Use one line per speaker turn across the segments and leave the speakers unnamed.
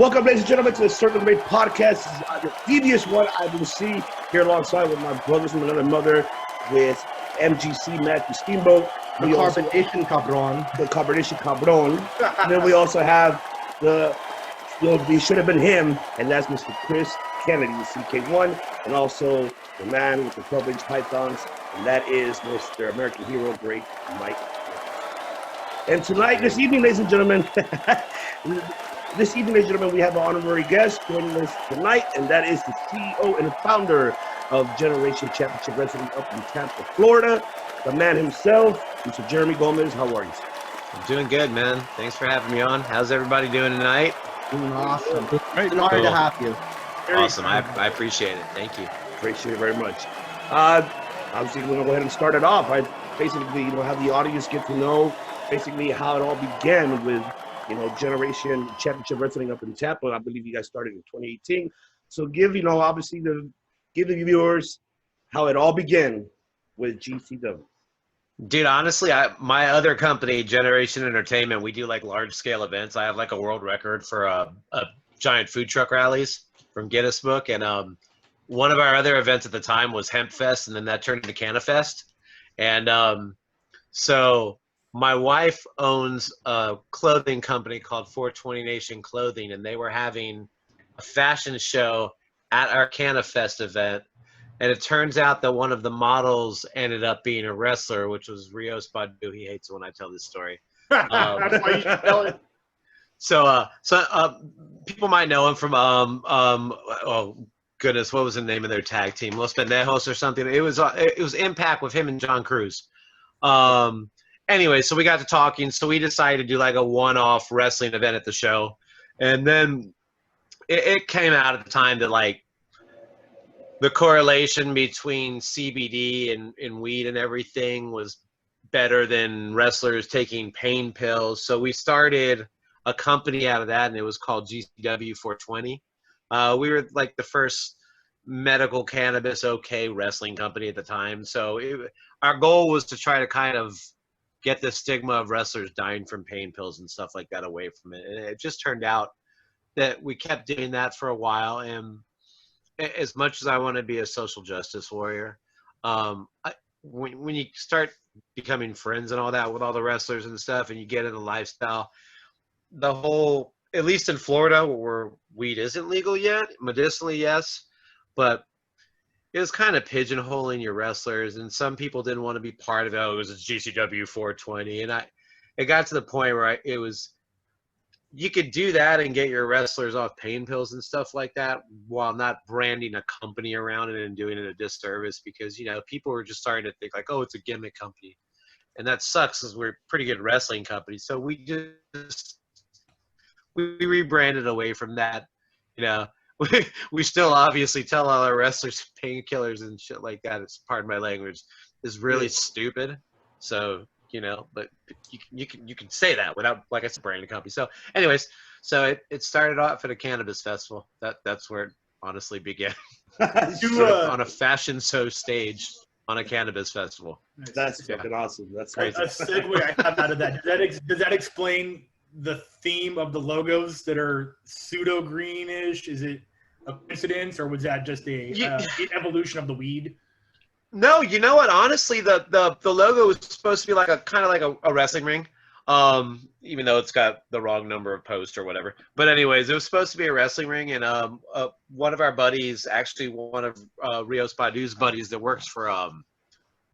Welcome, ladies and gentlemen, to the Circle of Great podcast. This is the devious one I will see here alongside with my brothers from another mother with MGC Matthew Steamboat.
The carbonation cabron.
The carbonation cabron. And then we also have we should have been him, and that's Mr. Chris Kennedy, the CK1, and also the man with the 12-inch pythons, and that is Mr. American Hero, Great Mike. And tonight, this evening, ladies and gentlemen, we have an honorary guest joining us tonight, and that is the CEO and founder of Generation Championship Wrestling up in Tampa, Florida, the man himself, Mr. Jeremy Gomez. How are you, sir?
I'm doing good, man. Thanks for having me on. How's everybody doing tonight?
Doing awesome. It's an honor to have you.
Awesome. I appreciate it. Thank you.
Appreciate it very much. Obviously, we're going to go ahead and start it off. I basically, have the audience get to know basically how it all began with, Generation Championship Wrestling up in Tampa. I believe you guys started in 2018. So give the viewers how it all began with GCW.
Dude, honestly, my other company, Generation Entertainment, we do like large scale events. I have like a world record for a giant food truck rallies from Guinness Book. And one of our other events at the time was Hemp Fest, and then that turned into Canna Fest. And so my wife owns a clothing company called 420 Nation Clothing, and they were having a fashion show at our Canna Fest event. And it turns out that one of the models ended up being a wrestler, which was Rios Badu. He hates when I tell this story.
That's why you should tell it.
So people might know him from oh goodness, what was the name of their tag team? Los Pendejos or something. It was Impact with him and John Cruz. Anyway, so we got to talking. So we decided to do like a one-off wrestling event at the show, and then it came out at the time that like the correlation between CBD and weed and everything was better than wrestlers taking pain pills. So we started a company out of that, and it was called GCW 420. We were like the first medical cannabis wrestling company at the time. So our goal was to try to kind of get the stigma of wrestlers dying from pain pills and stuff like that away from it. And it just turned out that we kept doing that for a while. And as much as I want to be a social justice warrior, when you start becoming friends and all that with all the wrestlers and stuff, and you get in the lifestyle, the whole, at least in Florida where weed isn't legal yet, medicinally, yes, but it was kind of pigeonholing your wrestlers, and some people didn't want to be part of it. It was a GCW 420, and it got to the point where you could do that and get your wrestlers off pain pills and stuff like that while not branding a company around it and doing it a disservice, because, people were just starting to think like, oh, it's a gimmick company. And that sucks because we're a pretty good wrestling company. So we rebranded away from that. We still obviously tell all our wrestlers painkillers and shit like that. It's, pardon my language, is really stupid. So, but you can say that without, like I said, branding company. So anyways, so it started off at a cannabis festival. That's where it honestly began. On a fashion show stage on a cannabis festival.
That's fucking awesome. That's crazy.
A segue I have out of that. Does that explain the theme of the logos that are pseudo greenish? Is it a coincidence, or was that just an evolution of the weed?
No, you know what? Honestly, the logo was supposed to be like a wrestling ring, even though it's got the wrong number of posts or whatever. But anyways, it was supposed to be a wrestling ring, and one of our buddies, actually one of Rios Badu's buddies that works for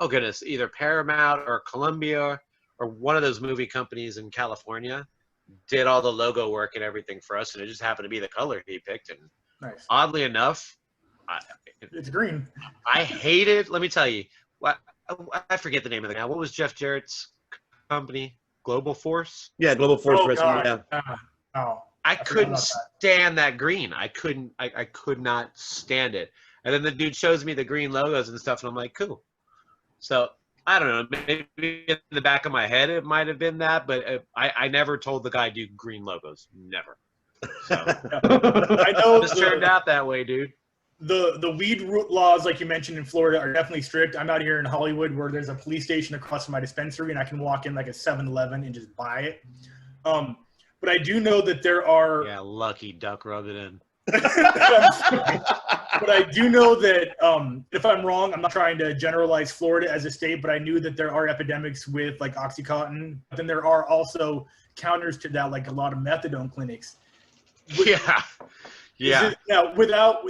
either Paramount or Columbia or one of those movie companies in California, did all the logo work and everything for us, and it just happened to be the color he picked. And
nice.
Oddly enough,
it's green.
I hate it. Let me tell you. I forget the name of the guy. What was Jeff Jarrett's company? Global Force?
Yeah, Global Force Wrestling.
God.
Yeah.
I couldn't stand that green. I could not stand it. And then the dude shows me the green logos and stuff, and I'm like, cool. So I don't know. Maybe in the back of my head it might have been that, but I never told the guy do green logos. Never. So
I know
it just turned out that way, dude.
The weed laws, like you mentioned, in Florida are definitely strict. I'm out here in Hollywood where there's a police station across from my dispensary, and I can walk in like a 7-Eleven and just buy it. but I do know that there are.
Yeah, lucky duck, rub it in.
But I do know that if I'm wrong, I'm not trying to generalize Florida as a state, but I knew that there are epidemics with like OxyContin. But then there are also counters to that, like a lot of methadone clinics.
Yeah. Yeah.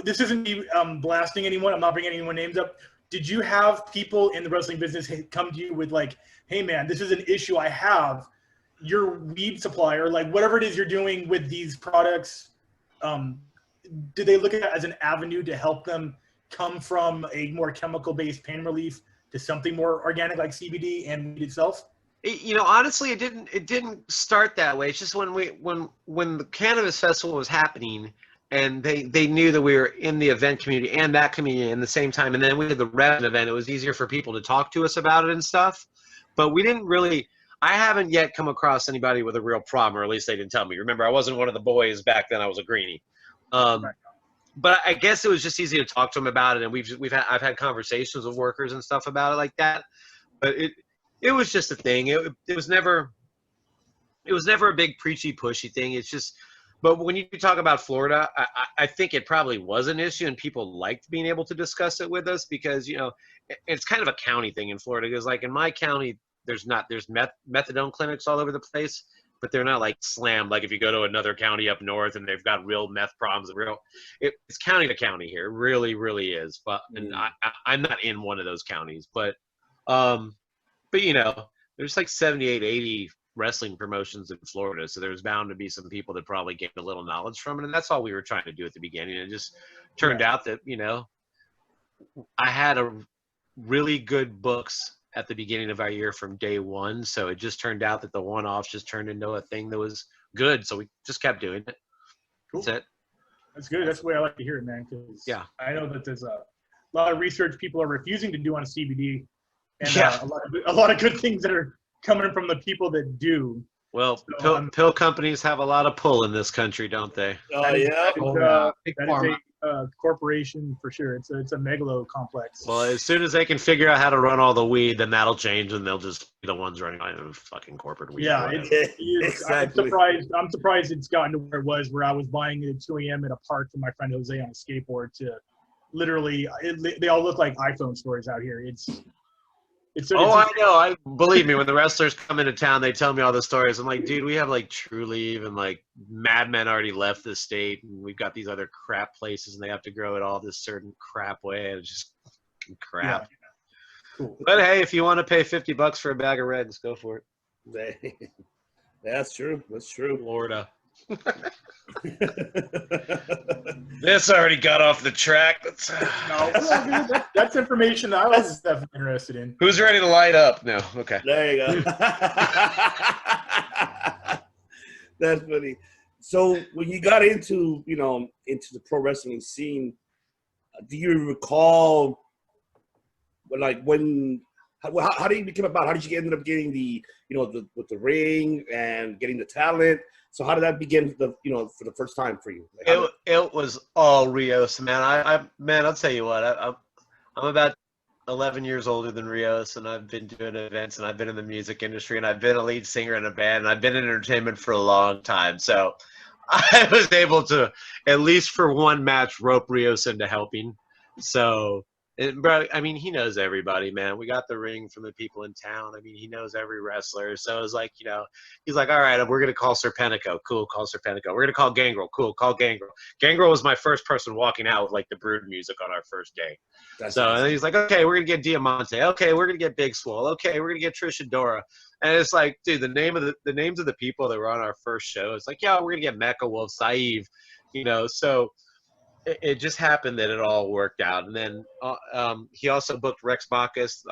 This isn't me blasting anyone. I'm not bringing anyone's names up. Did you have people in the wrestling business come to you with like, hey man, this is an issue I have. Your weed supplier, like whatever it is you're doing with these products, do they look at it as an avenue to help them come from a more chemical-based pain relief to something more organic like CBD and weed itself?
Honestly, it didn't start that way. It's just when the cannabis festival was happening, and they knew that we were in the event community and that community in the same time, and then we did the Rev event. It was easier for people to talk to us about it and stuff. But we didn't really. I haven't yet come across anybody with a real problem, or at least they didn't tell me. Remember, I wasn't one of the boys back then. I was a greenie.
Right.
But I guess it was just easy to talk to them about it, and I've had conversations with workers and stuff about it like that. But it was just a thing. It was never a big preachy pushy thing. It's just, but when you talk about Florida, I think it probably was an issue, and people liked being able to discuss it with us because it's kind of a county thing in Florida. Because like in my county, there's methadone clinics all over the place, but they're not like slammed. Like if you go to another county up north and they've got real meth problems, it's county to county here. It really, really is. But and I'm not in one of those counties, but there's like 78, 80 wrestling promotions in Florida, so there's bound to be some people that probably gained a little knowledge from it, and that's all we were trying to do at the beginning. It just turned out that I had a really good books at the beginning of our year from day one, so it just turned out that the one-off just turned into a thing that was good, so we just kept doing it.
Cool.
That's it.
That's good. That's the way I like to hear it, man, because
yeah,
I know that there's a lot of research people are refusing to do on CBD, and
yeah.
a lot of good things that are coming from the people that do.
Well,
So,
pill companies have a lot of pull in this country, don't they?
Oh yeah.
That is a corporation for sure. It's a megalo complex.
Well, as soon as they can figure out how to run all the weed, then that'll change, and they'll just be the ones running all the fucking corporate weed.
Yeah,
exactly.
I'm surprised it's gotten to where it was, where I was buying it at 2 a.m. at a park for my friend Jose on a skateboard. To literally, they all look like iPhone stores out here.
I know. Believe me, when the wrestlers come into town, they tell me all the stories. I'm like, dude, we have like True Leave and like Mad Men already left the state, and we've got these other crap places, and they have to grow it all this certain crap way. It's just crap.
Yeah. Cool.
But hey, if you want to pay $50 for a bag of Reds, go for it.
That's true. That's true.
Florida. This already got off the track.
That's information I was definitely interested in.
Who's ready to light up? No. Okay.
There you go. That's funny. So when you got into the pro wrestling scene, do you recall how did you become about? How did you end up getting with the ring and getting the talent? So how did that begin for the first time for you?
It was all Rios, man. I'll tell you what. I'm about 11 years older than Rios, and I've been doing events, and I've been in the music industry, and I've been a lead singer in a band, and I've been in entertainment for a long time. So I was able to, at least for one match, rope Rios into helping. So, bro, I mean, he knows everybody, man. We got the ring from the people in town. I mean, he knows every wrestler. So it was like, he's like, all right, we're going to call Serpentico. Cool, call Serpentico. We're going to call Gangrel. Cool, call Gangrel. Gangrel was my first person walking out with, like, the Brood music on our first day. And he's like, okay, we're going to get Diamante. Okay, we're going to get Big Swole. Okay, we're going to get Trish Adora. And it's like, dude, the names of the people that were on our first show, it's like, yeah, we're going to get Mecha Wolf, Saeed, so it just happened that it all worked out. And then he also booked Rex Bacchus,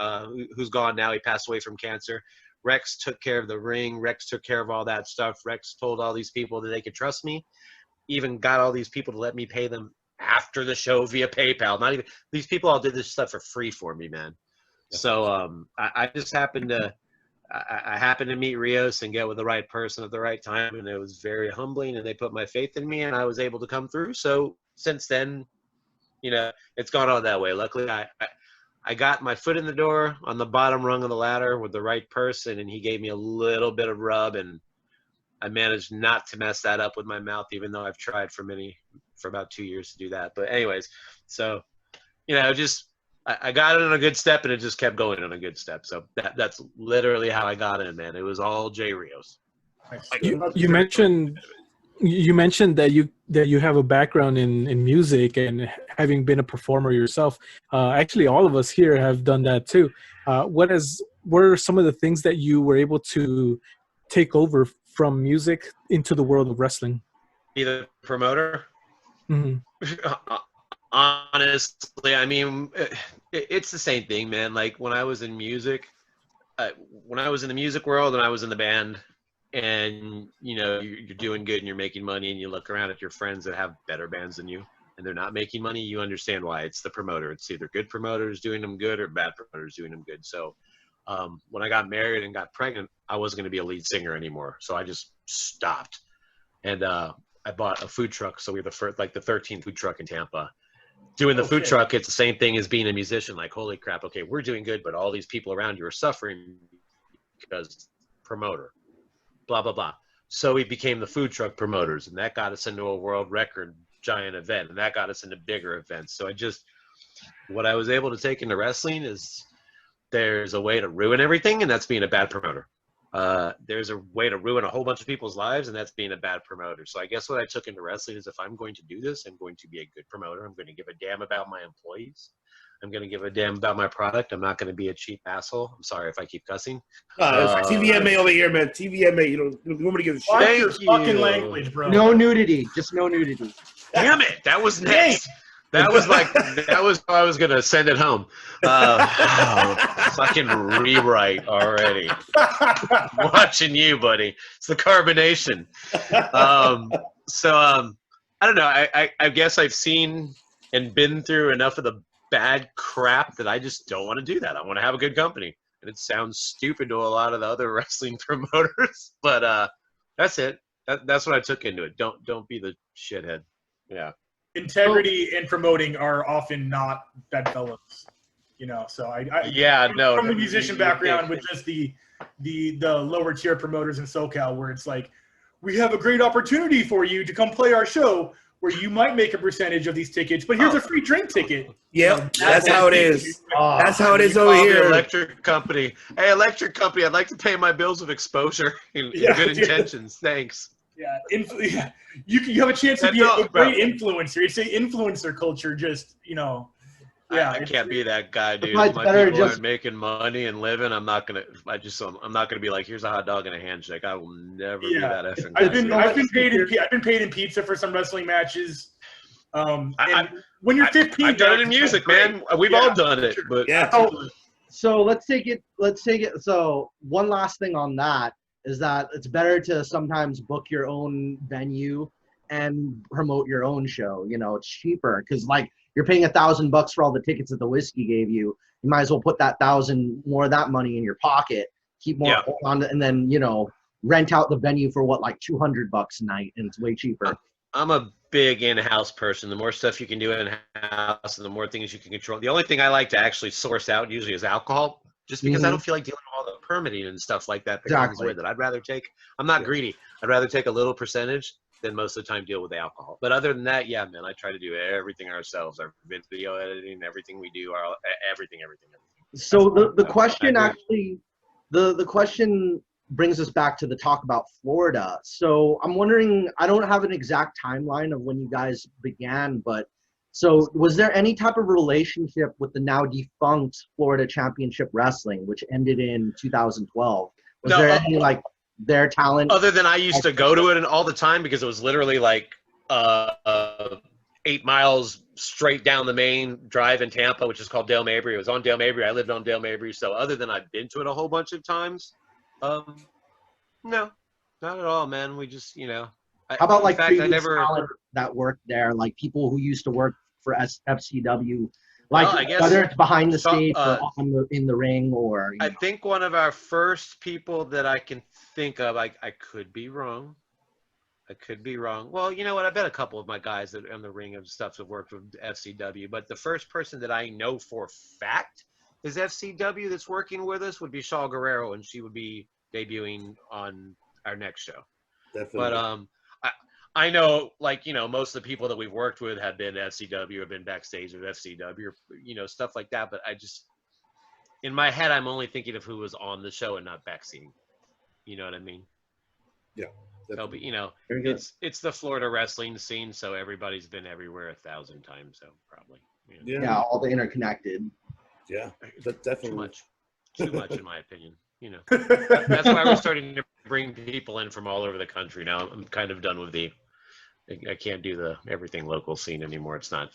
who's gone now. He passed away from cancer. Rex took care of the ring. Rex took care of all that stuff. Rex told all these people that they could trust me. Even got all these people to let me pay them after the show via PayPal. Not even these people all did this stuff for free for me, man. So I just happened to I happened to meet Rios and get with the right person at the right time, and it was very humbling. And they put my faith in me, and I was able to come through. So since then, it's gone on that way. Luckily, I got my foot in the door on the bottom rung of the ladder with the right person, and he gave me a little bit of rub, and I managed not to mess that up with my mouth, even though I've tried for about 2 years to do that. But anyways, so, I got it on a good step, and it just kept going on a good step. So that's literally how I got in, man. It was all Jay Rios.
You mentioned that you have a background in music and having been a performer yourself. Actually, all of us here have done that too. What are some of the things that you were able to take over from music into the world of wrestling?
Be the promoter.
Mm-hmm.
Honestly, I mean, it's the same thing, man. Like when I was in music, when I was in the music world and I was in the band, and you're doing good and you're making money, and you look around at your friends that have better bands than you and they're not making money, you understand why. It's the promoter. It's either good promoters doing them good or bad promoters doing them good. So when I got married and got pregnant, I wasn't going to be a lead singer anymore, so I just stopped. And I bought a food truck. So we were the 13th food truck in Tampa. Doing the food truck, it's the same thing as being a musician. Like, holy crap, okay, we're doing good, but all these people around you are suffering because promoter, blah, blah, blah. So we became the food truck promoters, and that got us into a world record giant event, and that got us into bigger events. So what I was able to take into wrestling is there's a way to ruin everything, and that's being a bad promoter. There's a way to ruin a whole bunch of people's lives, and that's being a bad promoter. So I guess what I took into wrestling is, if I'm going to do this, I'm going to be a good promoter. I'm going to give a damn about my employees. I'm going to give a damn about my product. I'm not going to be a cheap asshole. I'm sorry if I keep cussing.
It's TVMA over here, man. TVMA. You don't want me to give a shit.
Watch your fucking language, bro.
No nudity. Just no nudity.
Damn it. That was next. That was how I was going to send it home. Fucking rewrite already. Watching you, buddy. It's the carbonation. I don't know. I guess I've seen and been through enough of the bad crap that I just don't want to do that. I want to have a good company. And it sounds stupid to a lot of the other wrestling promoters, but that's it. That's what I took into it. Don't be the shithead. Yeah.
Integrity and promoting are often not bedfellows, So from the musician background with just the lower tier promoters in SoCal, where it's like, we have a great opportunity for you to come play our show, where you might make a percentage of these tickets, but here's a free drink ticket.
Yep, that's how it is. That's how it is over here.
Electric company. Hey, electric company, I'd like to pay my bills of exposure in good intentions. Thanks.
Yeah, you have a chance to be a great influencer. It's a influencer culture, just
I can't be that guy, dude.
It's
My
better
people
just
aren't making money and living. I'm not gonna be like, here's a hot dog and a handshake. I will never be that effing guy.
I've been paid in pizza for some wrestling matches. And when you're 15,
I've done it in music, man. We've all done it, but
So let's take it. So one last thing on that is that it's better to sometimes book your own venue and promote your own show. It's cheaper because you're paying $1,000 for all the tickets that the whiskey gave you. You might as well put that more of that money in your pocket, keep more on, and then rent out the venue for $200 a night, and it's way cheaper.
I'm a big in-house person. The more stuff you can do in-house, and the more things you can control. The only thing I like to actually source out usually is alcohol, just because I don't feel like dealing with all the permitting and stuff like that comes with it. I'm not greedy. I'd rather take a little percentage than most of the time deal with the alcohol. But other than that, yeah, man, I try to do everything ourselves. Our video editing, everything we do, everything.
So the question actually, the question brings us back to the talk about Florida. So I'm wondering, I don't have an exact timeline of when you guys began, but so was there any type of relationship with the now defunct Florida Championship Wrestling, which ended in 2012? Was there any their talent?
Other than I used to go to it all the time because it was literally 8 miles straight down the main drive in Tampa, which is called Dale Mabry. It was on Dale Mabry. I lived on Dale Mabry. So other than I've been to it a whole bunch of times, no, not at all, man. We just,
How about previous talent that worked there, people who used to work for FCW, whether it's behind the stage or in the ring, or
I think one of our first people that I can think of, I could be wrong. Well, you know what? I bet a couple of my guys that in the ring and stuff have worked with FCW, but the first person that I know for a fact is FCW that's working with us would be Shaul Guerrero, and she would be debuting on our next show.
Definitely.
But I know, like, most of the people that we've worked with have been at FCW, have been backstage at FCW, or, stuff like that. But I just, in my head, I'm only thinking of who was on the show and not backstage. You know what I mean?
Yeah.
They'll be,
Very good.
it's the Florida wrestling scene, so everybody's been everywhere 1,000 times, so probably.
Yeah, all the interconnected.
Yeah, that's definitely
Too much, in my opinion. That's why we're starting to bring people in from all over the country now. I'm kind of done with I can't do the everything local scene anymore. It's not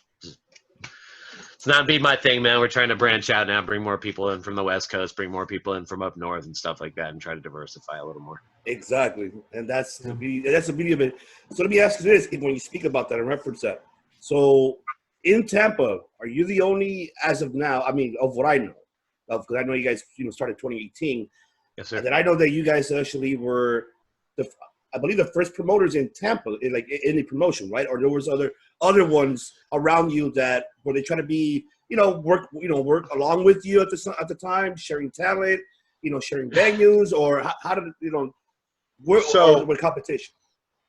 be my thing, man. We're trying to branch out now, bring more people in from the West Coast, bring more people in from up north and stuff like that, and try to diversify a little more.
Exactly, and that's the beauty of it. So let me ask you this: when you speak about that and reference that, so in Tampa, are you the only, as of now? I mean, of what I know, because I know you guys, started 2018.
Yes, sir.
And then I know that you guys actually were, I believe, the first promoters in Tampa, in the promotion, right? Or there was other ones around you that were they trying to be, work along with you at the time, sharing talent, sharing venues, or how did with competition?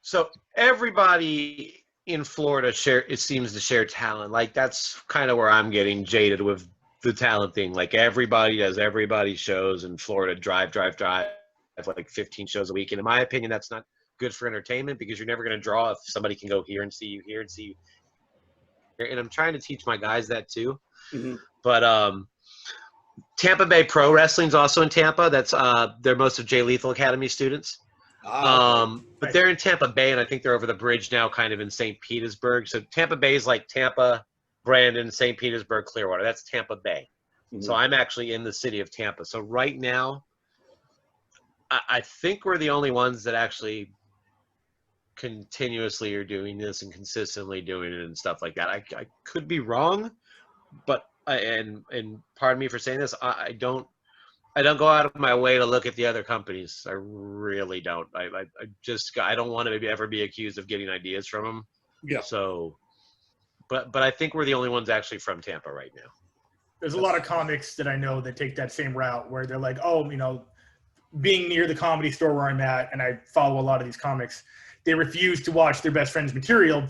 So everybody in Florida seems to share talent. Like, that's kind of where I'm getting jaded with the talent thing. Like, everybody does everybody's shows in Florida, drive like 15 shows a week. And in my opinion, that's not good for entertainment, because you're never going to draw if somebody can go here and see you here and see you here. And I'm trying to teach my guys that too.
Mm-hmm.
But Tampa Bay Pro Wrestling's also in Tampa. That's they're most of Jay Lethal Academy students. But they're in Tampa Bay, and I think they're over the bridge now, kind of in St. Petersburg. So Tampa Bay is like Tampa, Brandon, St. Petersburg, Clearwater. That's Tampa Bay. Mm-hmm. So I'm actually in the city of Tampa. So right now, I think we're the only ones that actually continuously are doing this and consistently doing it and stuff like that. I could be wrong, but and pardon me for saying this, I don't go out of my way to look at the other companies. I really don't. I don't want to maybe ever be accused of getting ideas from them.
Yeah.
So, but I think we're the only ones actually from Tampa right now.
There's a lot of comics that I know that take that same route, where they're like, oh, being near the Comedy Store where I'm at, and I follow a lot of these comics, they refuse to watch their best friend's material.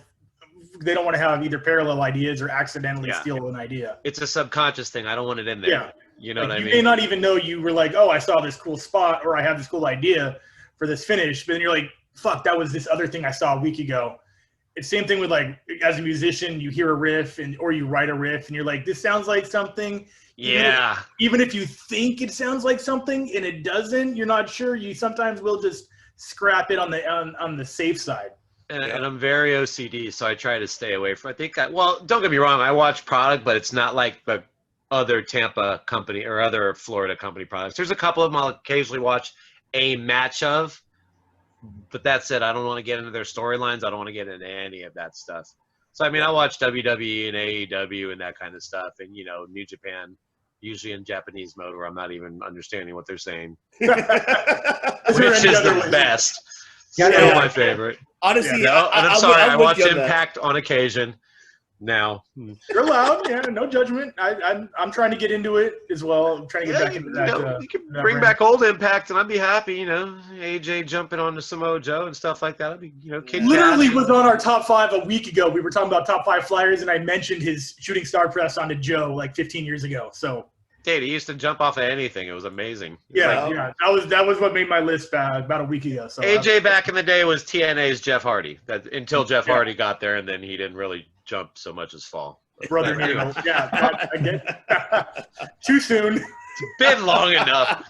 They don't want to have either parallel ideas or accidentally steal an idea.
It's a subconscious thing. I don't want it in there.
Yeah.
You know what I mean?
You may not even know you were like, oh, I saw this cool spot, or I have this cool idea for this finish. But then you're like, fuck, that was this other thing I saw a week ago. It's same thing with, like, as a musician, you hear a riff or you write a riff and you're like, this sounds like something.
Yeah.
Even if you think it sounds like something and it doesn't, you're not sure. You sometimes will just scrap it on the safe side.
And I'm very OCD, so I try to stay away from. Well, don't get me wrong, I watch product, but it's not like the other Tampa company or other Florida company products. There's a couple of them I'll occasionally watch a match of, but that's it. I don't want to get into their storylines. I don't want to get into any of that stuff. So, I mean, I watch WWE and AEW and that kind of stuff, and, New Japan, usually in Japanese mode where I'm not even understanding what they're saying, which is the best. Still my favorite.
Honestly,
I'm sorry. I watch Impact on occasion now.
You're allowed. Yeah, no judgment. I'm trying to get into it as well. I'm trying to get back into that.
You can bring back old Impact, and I'd be happy. AJ jumping onto Samoa Joe and stuff like that. I'd be,
literally was on our top 5 a week ago. We were talking about top 5 flyers, and I mentioned his shooting star press onto Joe like 15 years ago. So.
Dude, he used to jump off of anything. It was amazing.
Yeah. That was what made my list about a week ago. So
AJ back in the day was TNA's Jeff Hardy. Until Jeff Hardy got there, and then he didn't really jump so much as fall.
Brother, anyway. Yeah, I get too soon.
It's been long enough.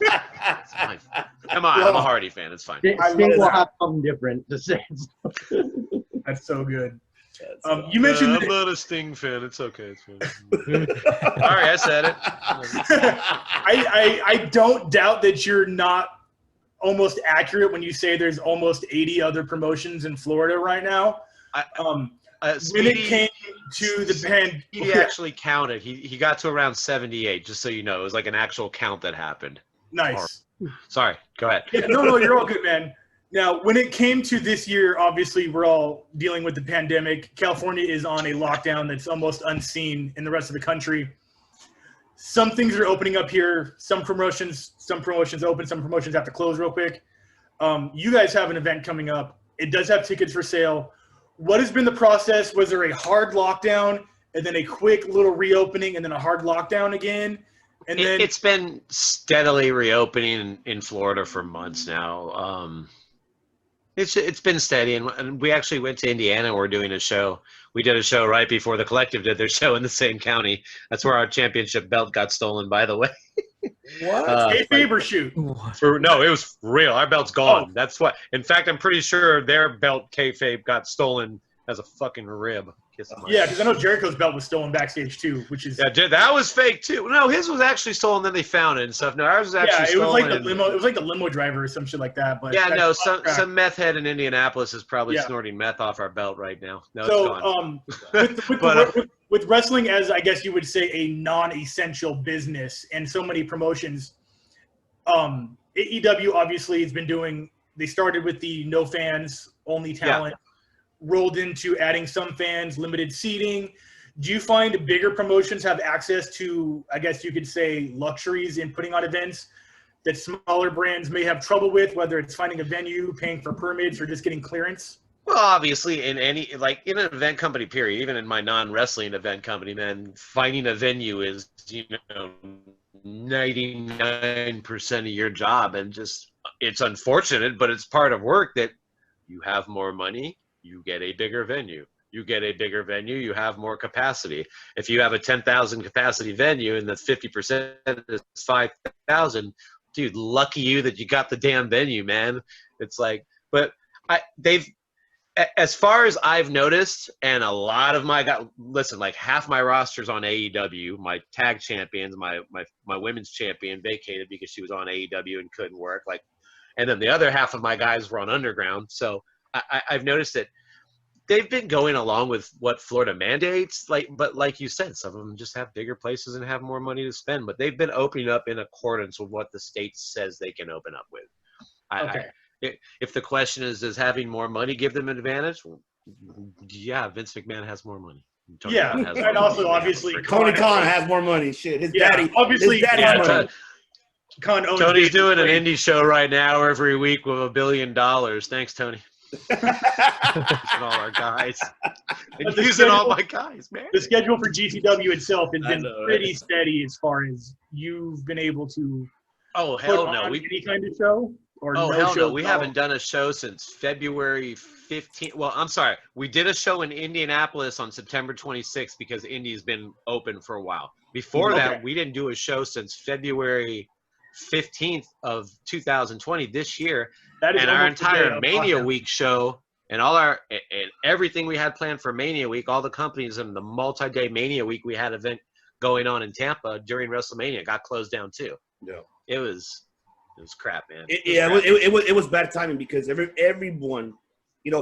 Come on, I'm a Hardy fan. It's fine.
Sting will have something different to say.
That's so good. You mentioned
I'm not a Sting fan. It's okay. It's fine. All right, I said it.
I don't doubt that you're not almost accurate when you say there's almost 80 other promotions in Florida right now. When it came to the band,
he actually counted. He got to around 78. Just so you know, it was like an actual count that happened.
Nice.
Sorry, go ahead.
No, you're all good, man. Now, when it came to this year, obviously we're all dealing with the pandemic. California is on a lockdown that's almost unseen in the rest of the country. Some things are opening up here. Some promotions open. Some promotions have to close real quick. You guys have an event coming up it does have tickets for sale. What has been the process? Was there a hard lockdown and then a quick little reopening and then a hard lockdown again? And then
It's been steadily reopening in Florida for months now. It's been steady, and we actually went to Indiana. We're doing a show. We did a show right before the Collective did their show in the same county. That's where our championship belt got stolen, by the way.
What?
kayfabe or shoot?
No, it was real. Our belt's gone.
Oh.
That's what. In fact, I'm pretty sure their belt kayfabe got stolen as a fucking rib.
Yeah, because I know Jericho's belt was stolen backstage too, which is
That was fake too. No, his was actually stolen. Then they found it and stuff. No, ours was actually
it was
stolen.
like the limo. It was like the limo driver or some shit like that. But
Yeah, no,
that's
some meth head in Indianapolis is probably
Yeah.
snorting meth off our belt right now. No, it's
So,
gone.
with wrestling as, I guess you would say, a non-essential business and so many promotions, AEW obviously has been doing, they started with the no fans, only talent, rolled into adding some fans, limited seating. Do you find bigger promotions have access to, I guess you could say, luxuries in putting on events that smaller brands may have trouble with, whether it's finding a venue, paying for permits, or just getting clearance?
Well, obviously, in any in an event company, period, even in my non-wrestling event company, man, finding a venue is 99% of your job, and just it's unfortunate, but it's part of work that you have more money, you get a bigger venue. You get a bigger venue, you have more capacity. If you have a 10,000 capacity venue and the 50% is 5,000, dude, lucky you that you got the damn venue, man. It's like, but as far as I've noticed, and a lot of like half my roster's on AEW, my tag champions, my women's champion vacated because she was on AEW and couldn't work. And then the other half of my guys were on Underground. So I've noticed that they've been going along with what Florida mandates, but like you said, some of them just have bigger places and have more money to spend. But they've been opening up in accordance with what the state says they can open up with.
Okay.
If the question is, does having more money give them an advantage? Well, yeah, Vince McMahon has more money. Tony
Yeah,
Khan has more
and also
money.
obviously
Tony Khan has more money. Shit, his
Yeah,
daddy.
obviously,
his daddy's
yeah,
money.
Khan owns
Tony's
David
doing an
Spade.
indie show right now every week with $1 billion. Thanks, Tony. Using all our guys. And
But the
using all
schedule-
my guys, man.
The schedule for GCW itself has
I
been
know, right?
pretty steady as far as you've been able to
Oh,
put
hell
on
no.
any kind of show. Or
Oh,
no
hell no.
shows
We
at all?
haven't done a show since February 15th. Well, I'm sorry. We did a show in Indianapolis on September 26th because Indy's been open for a while. Before
Okay.
that, we didn't do a show since February 15th of 2020 this year.
That is
And our
almost a day
entire
of
Mania
lockdown.
Week show and and everything we had planned for Mania Week, all the companies and the multi-day Mania Week we had event going on in Tampa during WrestleMania got closed down too.
Yeah.
It was crap, man.
It was bad timing because everyone,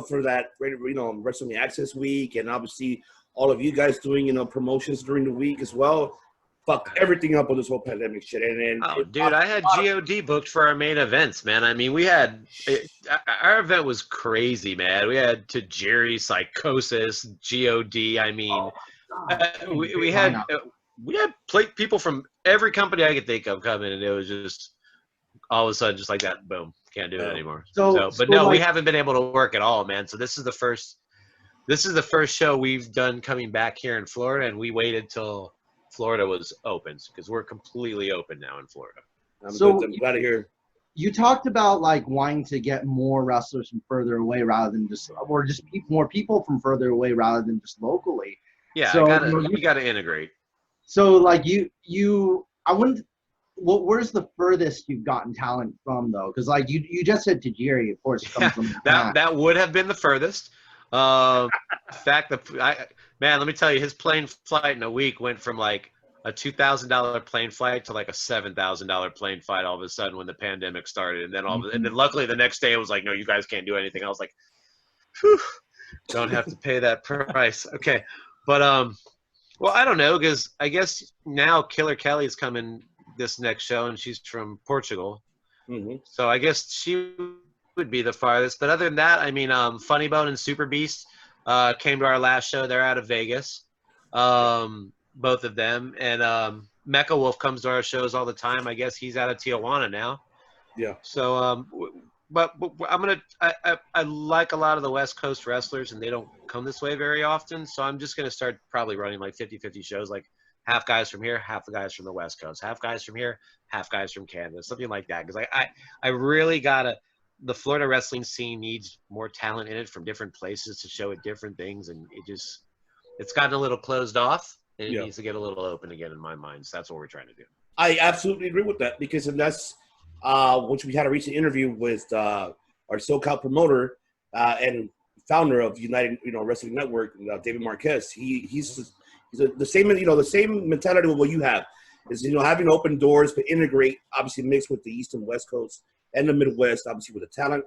for that Wrestling Access Week, and obviously all of you guys doing promotions during the week as well, fucked everything up with this whole pandemic shit.
I had GOD booked for our main events, man. I mean, our event was crazy, man. We had Tajiri, Psychosis, GOD. I mean, we had people from every company I could think of coming, and it was just all of a sudden, just like that, boom, can't do it anymore. But we haven't been able to work at all, man. So this is the first show we've done coming back here in Florida, and we waited till Florida was open because we're completely open now in Florida.
I'm glad to hear.
You talked about wanting to get more wrestlers from further away rather than more people from further away rather than just locally.
Yeah,
so,
you gotta integrate.
So where's the furthest you've gotten talent from though? Because you just said Tajiri, of course, comes from
that would have been the furthest. In fact, man, let me tell you, his plane flight in a week went from a $2,000 plane flight to a $7,000 plane flight all of a sudden when the pandemic started, and then and then luckily the next day it was like, no, you guys can't do anything. I was like, whew, don't have to pay that price. Okay, but well, I don't know, because I guess now Killer Kelly's coming this next show, and she's from Portugal, so I guess she would be the farthest. But other than that, I mean, Funny Bone and Super Beast came to our last show. They're out of Vegas, both of them. And Mecha Wolf comes to our shows all the time. I guess he's out of Tijuana now.
Yeah.
So I like a lot of the West Coast wrestlers, and they don't come this way very often. So I'm just gonna start probably running like 50-50 shows, like half guys from here, half the guys from the West Coast, half guys from here, half guys from Canada, something like that. Because I really gotta. The Florida wrestling scene needs more talent in it from different places to show it different things, and it's gotten a little closed off, and it needs to get a little open again in my mind. So that's what we're trying to do.
I absolutely agree with that, because that's which we had a recent interview with our SoCal promoter and founder of United Wrestling Network, David Marquez. He's the same mentality of what you have, is having open doors but integrate, obviously mixed with the East and West Coast and the Midwest, obviously with the talent,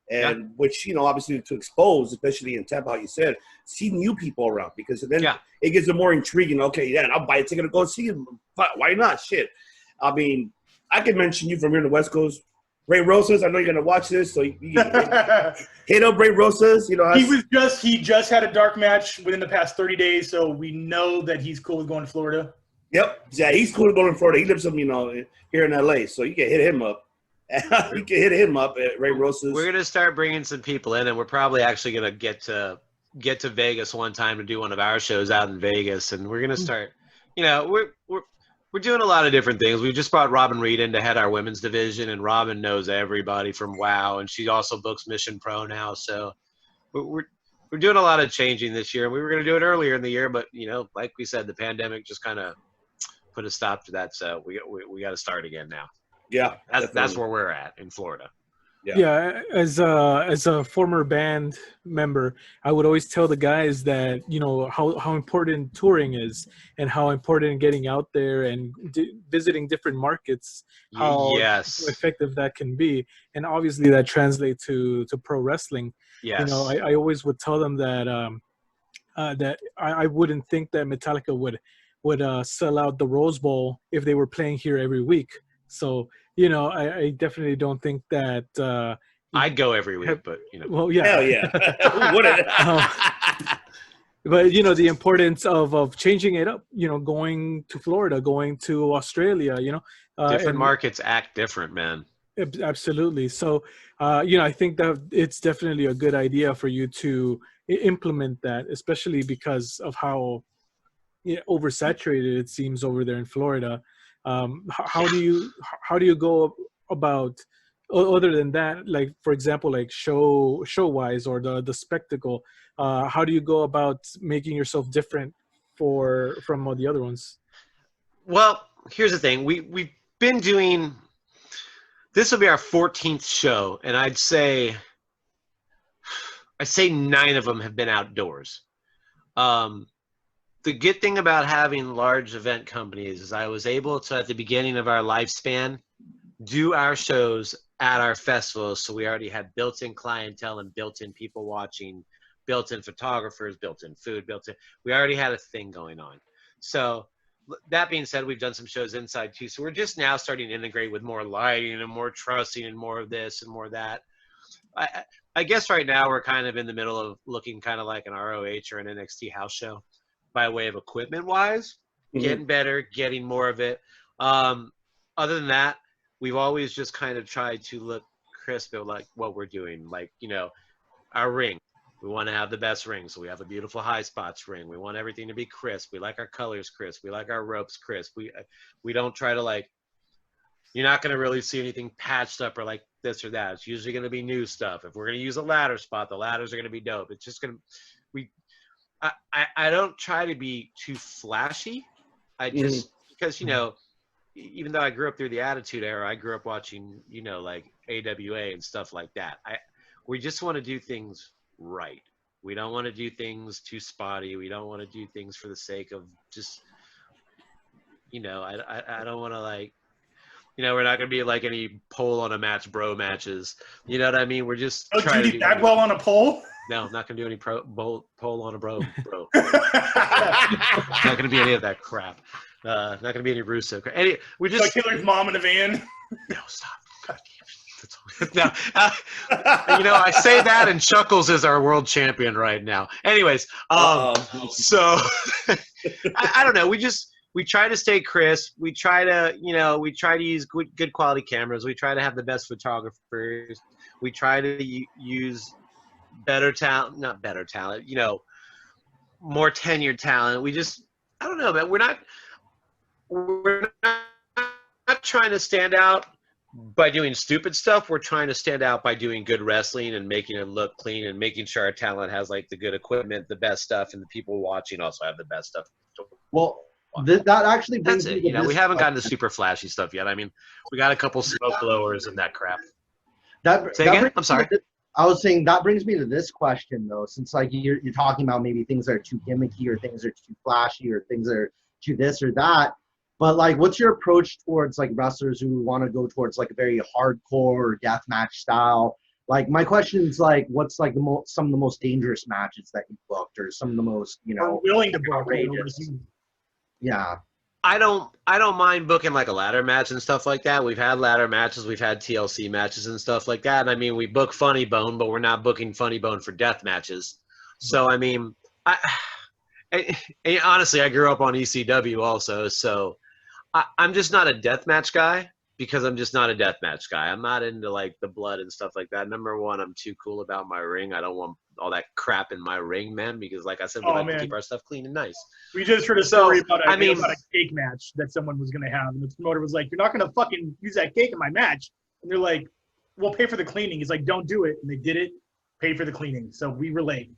and which obviously to expose, especially in Tampa, how you said, see new people around, because then it gets more intriguing. Okay, I'll buy a ticket to go see him. Why not? Shit. I mean, I can mention you from here in the West Coast. Ray Rosas, I know you're gonna watch this, so you hit up Ray Rosas.
He just had a dark match within the past 30 days, so we know that he's cool with going to Florida.
Yep, yeah, he's cool with going to Florida. He lives here in LA, so you can hit him up. You can hit him up at Ray Rosas.
We're gonna start bringing some people in, and we're probably actually gonna get to Vegas one time to do one of our shows out in Vegas, and we're gonna start. We're doing a lot of different things. We just brought Robin Reed in to head our women's division, and Robin knows everybody from WOW, and she also books Mission Pro now. So we're doing a lot of changing this year, and we were going to do it earlier in the year, but like we said, the pandemic just kind of put a stop to that. So we got to start again now.
Yeah,
that's where we're at in Florida.
Yeah, as a former band member, I would always tell the guys that how important touring is, and how important getting out there and visiting different markets, how effective that can be, and obviously that translates to pro wrestling.
Yes.
I always would tell them that that I wouldn't think that Metallica would sell out the Rose Bowl if they were playing here every week. So I definitely don't think that
I'd go every week, but
Well, yeah.
Hell yeah. Wouldn't.
But the importance of changing it up. Going to Florida, going to Australia.
Different markets act different, man.
Absolutely. So, I think that it's definitely a good idea for you to implement that, especially because of how oversaturated it seems over there in Florida. How do you go about, other than that, like for example, like show wise, or the spectacle, how do you go about making yourself different from all the other ones?
Well, here's the thing. We've been doing, this will be our 14th show, and I'd say 9 of them have been outdoors. The good thing about having large event companies is I was able to, at the beginning of our lifespan, do our shows at our festivals. So we already had built-in clientele and built-in people watching, built-in photographers, built-in food, we already had a thing going on. So that being said, we've done some shows inside too. So we're just now starting to integrate with more lighting and more trussing and more of this and more of that. I guess right now we're kind of in the middle of looking kind of like an ROH or an NXT house show, by way of equipment wise, getting better, getting more of it. Other than that, we've always just kind of tried to look crisp at like what we're doing. Like, our ring, we want to have the best ring. So we have a beautiful high spots ring. We want everything to be crisp. We like our colors crisp. We like our ropes crisp. We don't try to you're not going to really see anything patched up or like this or that. It's usually going to be new stuff. If we're going to use a ladder spot, the ladders are going to be dope. It's just going to, I don't try to be too flashy. I just, because, even though I grew up through the Attitude Era, I grew up watching, like AWA and stuff like that. We just want to do things right. We don't want to do things too spotty. We don't want to do things for the sake of just, I don't want to we're not going to be like any pole on a match bro matches. You know what I mean? We're just trying
Judy Bagwell on a pole?
No, I'm not going to do any pole on a bro. Not going to be any of that crap. Not going to be any Russo crap. We just
Killer's mom in a van.
No, stop. God damn it. No, I say that, and Chuckles is our world champion right now. Anyways, so I don't know. We try to stay crisp. We try to use good quality cameras. We try to have the best photographers. We try to use better talent, not better talent, more tenured talent. We just, I don't know, man. We're not trying to stand out by doing stupid stuff. We're trying to stand out by doing good wrestling and making it look clean and making sure our talent has like the good equipment, the best stuff, and the people watching also have the best stuff.
Well, that actually brings
That's it.
me to
We
this
haven't gotten to
question.
super flashy stuff yet. I mean, we got a couple smoke blowers and that crap.
That
Say again?
brings
I'm
me
sorry.
to I was saying that brings me to this question though, since like you're talking about maybe things that are too gimmicky or things that are too flashy or things that are too this or that. But like, what's your approach towards like wrestlers who want to go towards like a very hardcore or deathmatch style? Like, my question is like, what's like some of the most dangerous matches that you booked, or some of the most
I'm willing to book.
outrageous? Yeah.
I don't mind booking like a ladder match and stuff like that. We've had ladder matches, we've had TLC matches and stuff like that. And I mean, we book Funny Bone, but we're not booking Funny Bone for death matches. So I mean, honestly, I grew up on ECW also, so I'm just not a death match guy because I'm just not a death match guy. I'm not into like the blood and stuff like that. Number one, I'm too cool about my ring. I don't want all that crap in my ring, man, because like I said, we like to keep our stuff clean and nice.
We just heard a story about
I mean,
about a cake match that someone was going to have, and the promoter was like, "You're not going to fucking use that cake in my match." And they're like, "We'll pay for the cleaning." He's like, "Don't do it," and they did it. Pay for the cleaning. So we relayed.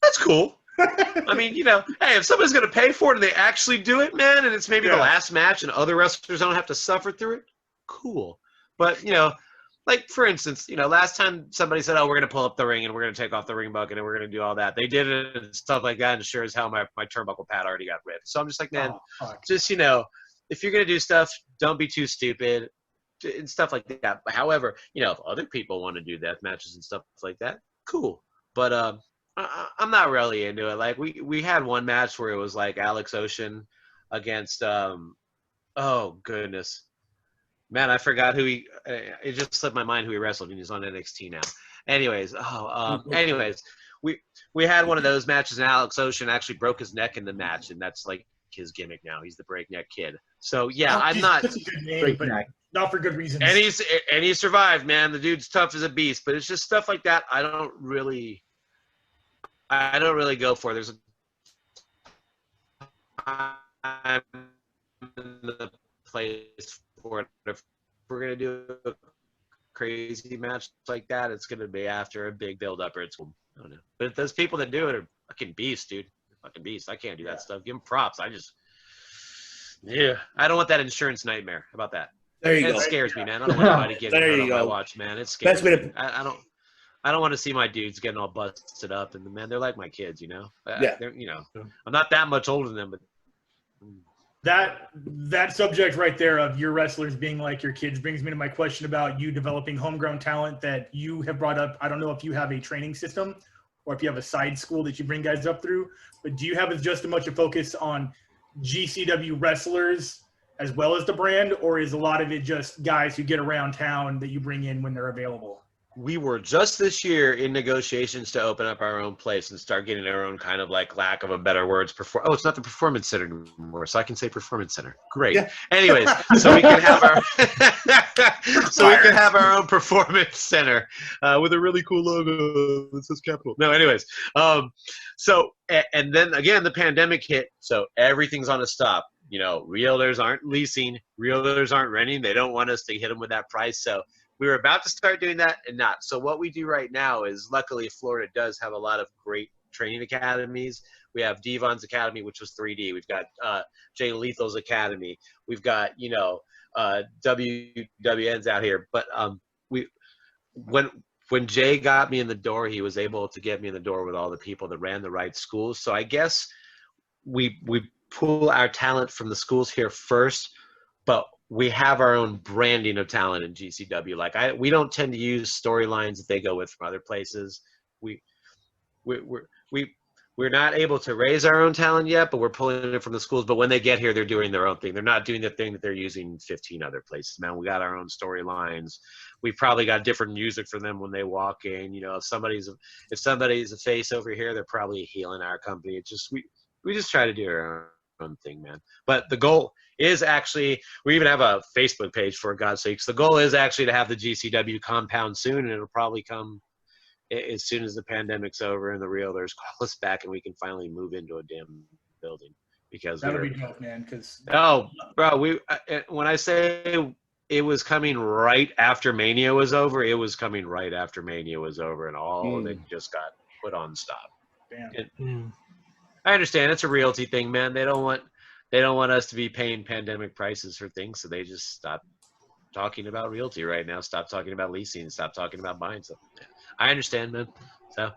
That's cool. I mean, hey, if somebody's going to pay for it and they actually do it, man, and it's maybe the last match and other wrestlers don't have to suffer through it, cool. But, like, for instance, last time somebody said, oh, we're going to pull up the ring and we're going to take off the ring bucket and we're going to do all that. They did it and stuff like that, and sure as hell my turnbuckle pad already got ripped. So I'm just like, man, just, if you're going to do stuff, don't be too stupid and stuff like that. But however, if other people want to do death matches and stuff like that, cool. But I'm not really into it. Like, we had one match where it was like Alex Ocean against, oh, goodness. Man, I forgot who it just slipped my mind who he wrestled, and he's on NXT now. Anyways, we had one of those matches, and Alex Ocean actually broke his neck in the match, and that's like his gimmick now. He's the Breakneck Kid. So yeah, I'm not.
That's a good name, but not for good reasons.
And he survived, man. The dude's tough as a beast, but it's just stuff like that. I don't really go for. There's I'm in the place for it. If we're gonna do a crazy match like that, it's gonna be after a big build up, or I don't know. But those people that do it are fucking beasts, dude. They're fucking beasts. I can't do that stuff. Give them props. I don't want that insurance nightmare. How about that?
There you go.
It scares me, man. I don't want anybody getting hurt on my watch, man. It scares me. I don't want to see my dudes getting all busted up, and man, they're like my kids,
Yeah.
I'm not that much older than them, but
that subject right there of your wrestlers being like your kids brings me to my question about you developing homegrown talent that you have brought up. I don't know if you have a training system or if you have a side school that you bring guys up through, but do you have just as much a focus on GCW wrestlers as well as the brand, or is a lot of it just guys who get around town that you bring in when they're available?
we were just this year in negotiations to open up our own place and start getting our own kind of, like, lack of a better words, oh, it's not the Performance Center anymore, so I can say Performance Center. Great. Yeah. Anyways, so we can have our own Performance Center with a really cool logo that says Capital. No, anyways, so and then again the pandemic hit, so everything's on a stop. You know, realtors aren't leasing, realtors aren't renting. They don't want us to hit them with that price. So we were about to start doing that and not. So what we do right now is, luckily, Florida does have a lot of great training academies. We have Devon's Academy, which was 3D. We've got Jay Lethal's Academy. We've got, you know, WWN's out here. But when Jay got me in the door, he was able to get me in the door with all the people that ran the right schools. So I guess we pull our talent from the schools here first, but we have our own branding of talent in GCW. Like, we don't tend to use storylines that they go with from other places. We're not able to raise our own talent yet, but we're pulling it from the schools. But when they get here, they're doing their own thing. They're not doing the thing that they're using 15 other places. Man, we got our own storylines. We've probably got different music for them when they walk in. You know, if somebody's a face over here, they're probably a heel in our company. It's just we just try to do our own own thing, man. But the goal is actually, we even have a Facebook page, for God's sakes. The goal is actually to have the GCW compound soon, and it'll probably come as soon as the pandemic's over and the realtors call us back and we can finally move into a damn building. Because
that would be dope, man. Because
bro, when I say it was coming right after Mania was over, it was coming right after Mania was over, and all of it just got put on stop.
damn.
I understand it's a realty thing, man. They don't want us to be paying pandemic prices for things, so they just stop talking about realty right now. Stop talking about leasing. Stop talking about buying stuff. I understand, man. So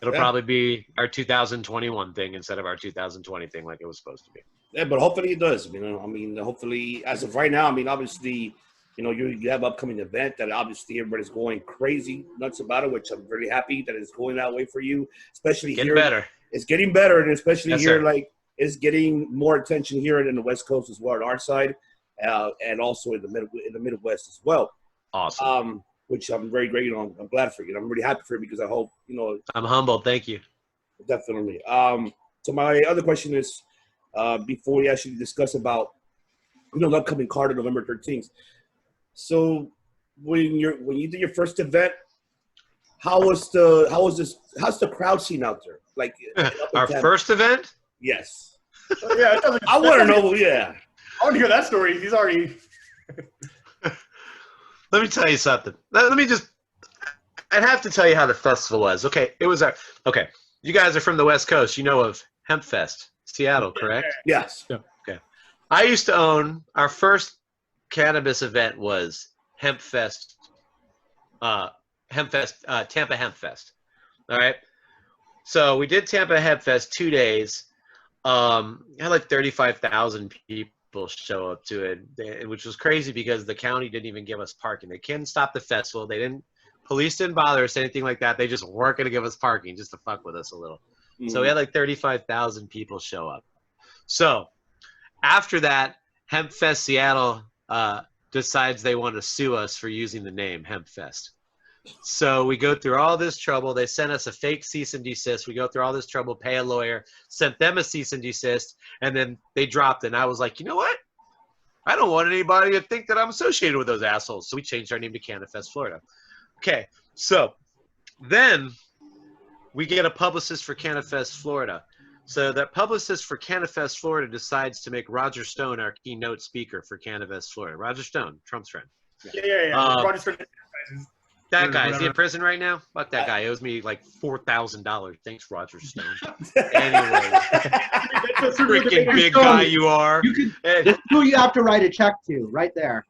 it'll probably be our 2021 thing instead of our 2020 thing, like it was supposed to be.
Yeah, but hopefully it does. You know, I mean, hopefully, as of right now, I mean, obviously, you know, you have upcoming event that obviously everybody's going crazy nuts about it, which I'm really happy that it's going that way for you, especially
Getting
here.
better.
It's getting better, and especially
Yes,
here,
sir.
like it's getting more attention here in the West Coast as well, on our side, and also in the Midwest as well.
Awesome.
Which I'm very great. You know, I'm glad for you. I'm really happy for you because I hope, you know.
I'm humbled. Thank you.
Definitely. So my other question is, before we actually discuss about, you know, the upcoming card on November 13th. So when you did your first event, how's the crowd scene out there? Like
Our first event?
Yes.
Yeah,
I want to know. Yeah.
I want to hear that story. He's already.
Let me tell you something. Let me just. I'd have to tell you how the festival was. Okay, it was our. Okay, you guys are from the West Coast. You know of Hemp Fest, Seattle, correct?
Yes.
Yeah.
Okay. I used to own our first cannabis event was Hemp Fest. Tampa Hemp Fest. All right. So we did Tampa Hemp Fest 2 days. Had like 35,000 people show up to it, which was crazy because the county didn't even give us parking. They couldn't stop the festival. Police didn't bother us, anything like that. They just weren't going to give us parking just to fuck with us a little. So we had like 35,000 people show up. So after that, Hemp Fest Seattle decides they want to sue us for using the name Hemp Fest. So we go through all this trouble. They sent us a fake cease and desist. We go through all this trouble, pay a lawyer, sent them a cease and desist, and then they dropped it. And I was like, you know what? I don't want anybody to think that I'm associated with those assholes. So we changed our name to CannaFest Florida. Okay, so then we get a publicist for CannaFest Florida. So that publicist for CannaFest Florida decides to make Roger Stone our keynote speaker for CannaFest Florida. Roger Stone, Trump's friend.
Yeah.
That guy, is he in prison right now? Fuck that guy. He owes me like $4,000. Thanks, Roger Stone. Anyway, freaking big guy you are.
That's who you have to write a check to, right there.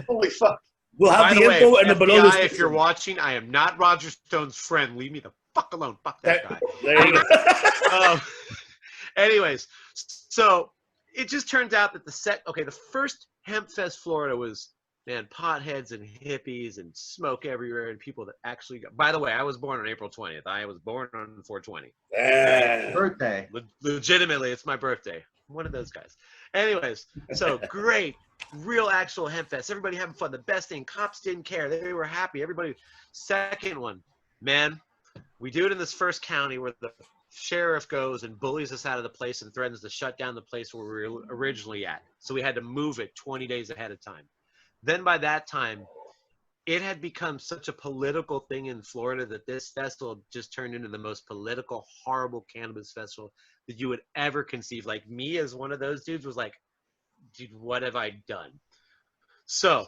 Holy fuck. We'll have
By
the
the way,
info and the below
FBI, if you're watching, I am not Roger Stone's friend. Leave me the fuck alone. Fuck that guy.
There you go.
Anyways, so it just turns out that the first Hemp Fest Florida was, man, potheads and hippies and smoke everywhere and people that actually got. By the way, I was born on April 20th. I was born on 420.
Birthday.
Legitimately, it's my birthday. I'm one of those guys. Anyways, so great, real actual Hemp Fest. Everybody having fun. The best thing. Cops didn't care. They were happy. Everybody. Second one, man, we do it in this first county where the sheriff goes and bullies us out of the place and threatens to shut down the place where we were originally at. So we had to move it 20 days ahead of time. Then by that time, it had become such a political thing in Florida that this festival just turned into the most political, horrible cannabis festival that you would ever conceive. Like me as one of those dudes was like, dude, what have I done? So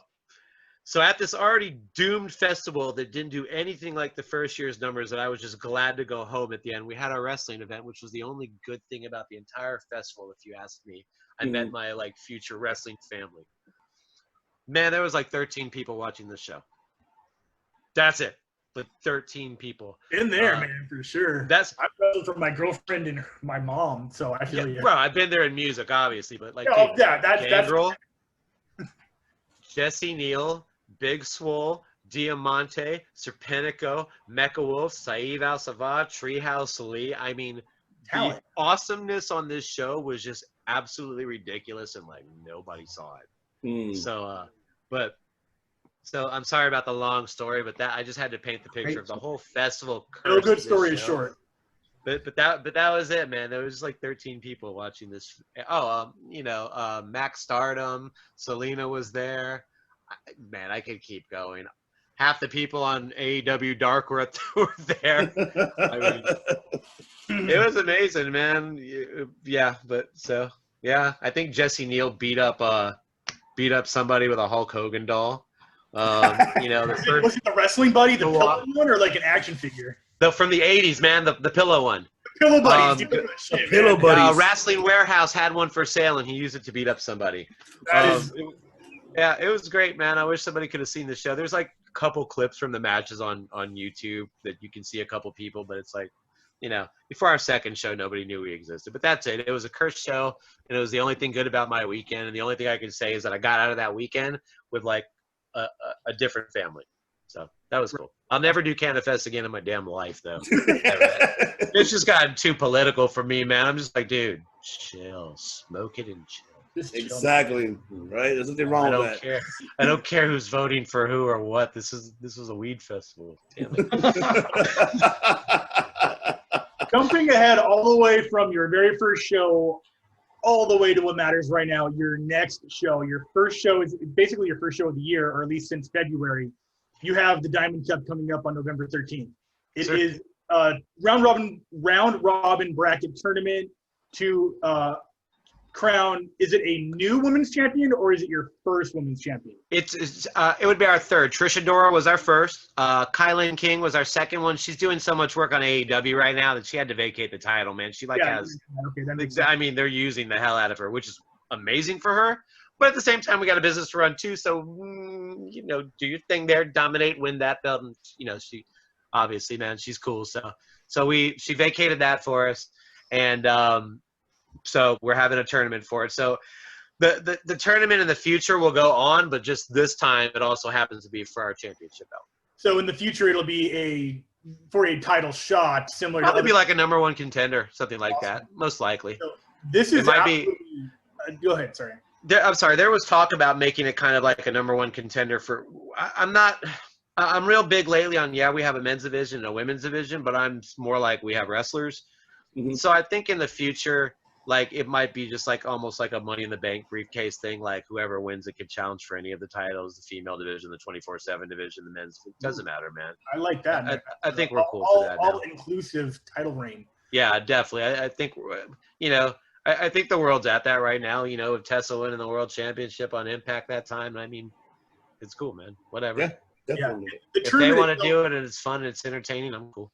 at this already doomed festival that didn't do anything like the first year's numbers, that I was just glad to go home at the end, we had our wrestling event, which was the only good thing about the entire festival, if you ask me. I met my like future wrestling family. Man, there was like 13 people watching this show. That's it. But 13 people.
In there, man, for sure.
I
wrestled for my girlfriend and my mom, so I feel you.
Well, I've been there in music, obviously, but like,
that's
Jesse Neal, Big Swole, Diamante, Serpentico, Mecha Wolf, Saeed Al Savad, Treehouse Lee. I mean, the awesomeness on this show was just absolutely ridiculous, and like nobody saw it. So I'm sorry about the long story, but that I just had to paint the picture of the whole festival.
No good story is short.
But that was it, man. There was like 13 people watching this. Oh, Max Stardom, Selena was there. Man, I could keep going. Half the people on AEW Dark were there. I mean, it was amazing, man. Yeah, I think Jesse Neal beat up somebody with a Hulk Hogan doll.
Was it the wrestling buddy, the pillow one, or like an action figure?
From the 80s, man, the pillow one.
Pillow buddies. Shit,
pillow buddies.
Wrestling Warehouse had one for sale, and he used it to beat up somebody. Yeah, it was great, man. I wish somebody could have seen the show. There's like a couple clips from the matches on YouTube that you can see a couple people, but it's like, before our second show, nobody knew we existed. But that's it. It was a cursed show, and it was the only thing good about my weekend. And the only thing I can say is that I got out of that weekend with like a different family. So that was cool. I'll never do CanadaFest again in my damn life, though. It's just gotten too political for me, man. I'm just like, dude, chill, smoke it and chill.
Exactly. Right? There's nothing wrong with that.
Care. I don't care who's voting for who or what. This was a weed festival. Damn it.
Jumping ahead all the way from your very first show all the way to what matters right now, your next show. Your first show is basically your first show of the year, or at least since February. You have the Diamond Cup coming up on November 13th. It is a round robin bracket tournament to crown. Is it a new women's champion, or is it your first women's champion?
It would be our third. Trisha Dora was our first. Kylan King was our second one. She's doing so much work on AEW right now that she had to vacate the title, man. She has. Okay, that makes sense. I mean, they're using the hell out of her, which is amazing for her. But at the same time, we got a business to run too. So, do your thing there, dominate, win that belt, and she obviously, man, she's cool. So she vacated that for us, and so we're having a tournament for it. So the tournament in the future will go on, but just this time it also happens to be for our championship belt.
So in the future it'll be for a title shot, similar
probably be like a number one contender, something like that, most likely. So
this is go ahead, sorry.
I'm sorry. There was talk about making it kind of like a number one contender for. I'm real big lately on we have a men's division and a women's division, but I'm more like we have wrestlers. Mm-hmm. So I think in the future, like it might be just like almost like a Money in the Bank briefcase thing. Like whoever wins it could challenge for any of the titles: the female division, the 24/7 division, the men's. It doesn't matter, man.
I like that.
I think we're cool for that.
All inclusive title reign.
Yeah, definitely. I think I think the world's at that right now, with Tessa winning the world championship on Impact that time. I mean, it's cool, man. Whatever. Yeah,
definitely.
If they want to do it and it's fun and it's entertaining, I'm cool.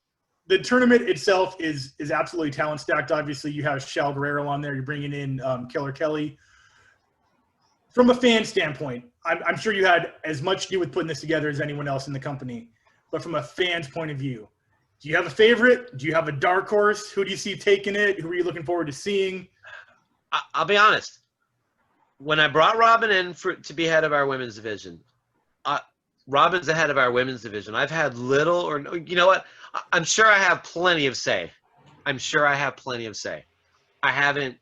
The tournament itself is absolutely talent stacked. Obviously, you have Shaul Guerrero on there. You're bringing in Killer Kelly. From a fan standpoint, I'm sure you had as much to do with putting this together as anyone else in the company. But from a fan's point of view, do you have a favorite? Do you have a dark horse? Who do you see taking it? Who are you looking forward to seeing?
I'll be honest. When I brought Robin in to be head of our women's division, Robin's the head of our women's division. I've had little or no, you know what? I'm sure I have plenty of say. I haven't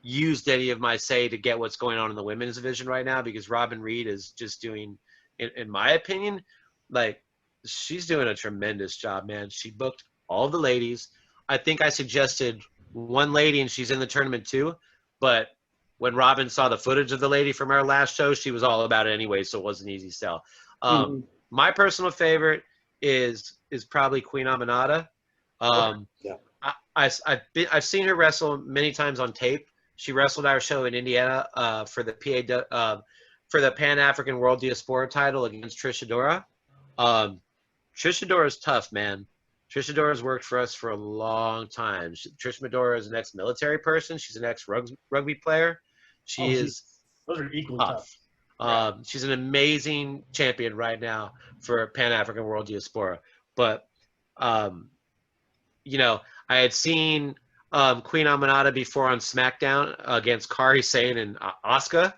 used any of my say to get what's going on in the women's division right now because Robin Reed is just doing, in my opinion, like she's doing a tremendous job, man. She booked all the ladies. I think I suggested one lady and she's in the tournament too, but when Robin saw the footage of the lady from our last show, she was all about it anyway, so it was an easy sell. My personal favorite is probably Queen Aminata. I've seen her wrestle many times on tape. She wrestled our show in Indiana for the Pan African World Diaspora title against Trisha Dora. Trisha Dora's tough, man. Trisha Dora's worked for us for a long time. Trisha Dora is an ex-military person. She's an ex-rugby player. Those
are equally tough.
She's an amazing champion right now for Pan African World Diaspora. But, I had seen Queen Aminata before on SmackDown against Kairi Sane and Asuka.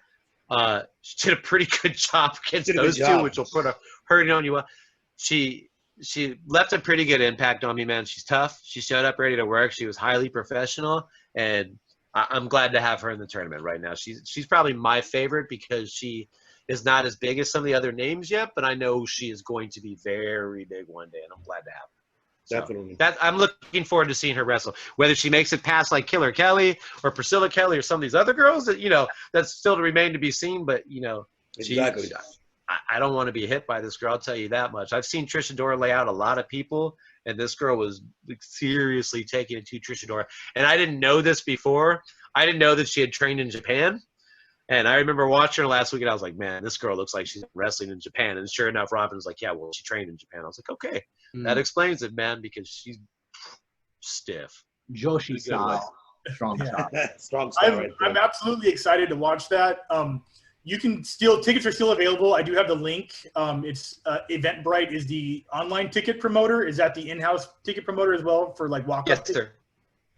She did a pretty good job against those two, which will put a hurting on you. She left a pretty good impact on me, man. She's tough. She showed up ready to work. She was highly professional, and I'm glad to have her in the tournament right now. She's probably my favorite because she is not as big as some of the other names yet, but I know she is going to be very big one day, and I'm glad to have her.
Definitely.
That I'm looking forward to seeing her wrestle. Whether she makes it past like Killer Kelly or Priscilla Kelly or some of these other girls, that that's still to remain to be seen. But
Exactly.
I don't want to be hit by this girl. I'll tell you that much. I've seen Trish Adora lay out a lot of people, and this girl was seriously taking it to Trish Adora. And I didn't know this before. I didn't know that she had trained in Japan. And I remember watching her last week, and I was like, man, this girl looks like she's wrestling in Japan. And sure enough, Robin was like, yeah, well, she trained in Japan. I was like, okay, that explains it, man, because she's stiff.
Joshi style. Strong style.
Strong style right there.
I'm absolutely excited to watch that. Tickets are still available. I do have the link. It's Eventbrite is the online ticket promoter. Is that the in-house ticket promoter as well for like walk-up?
Yes, sir.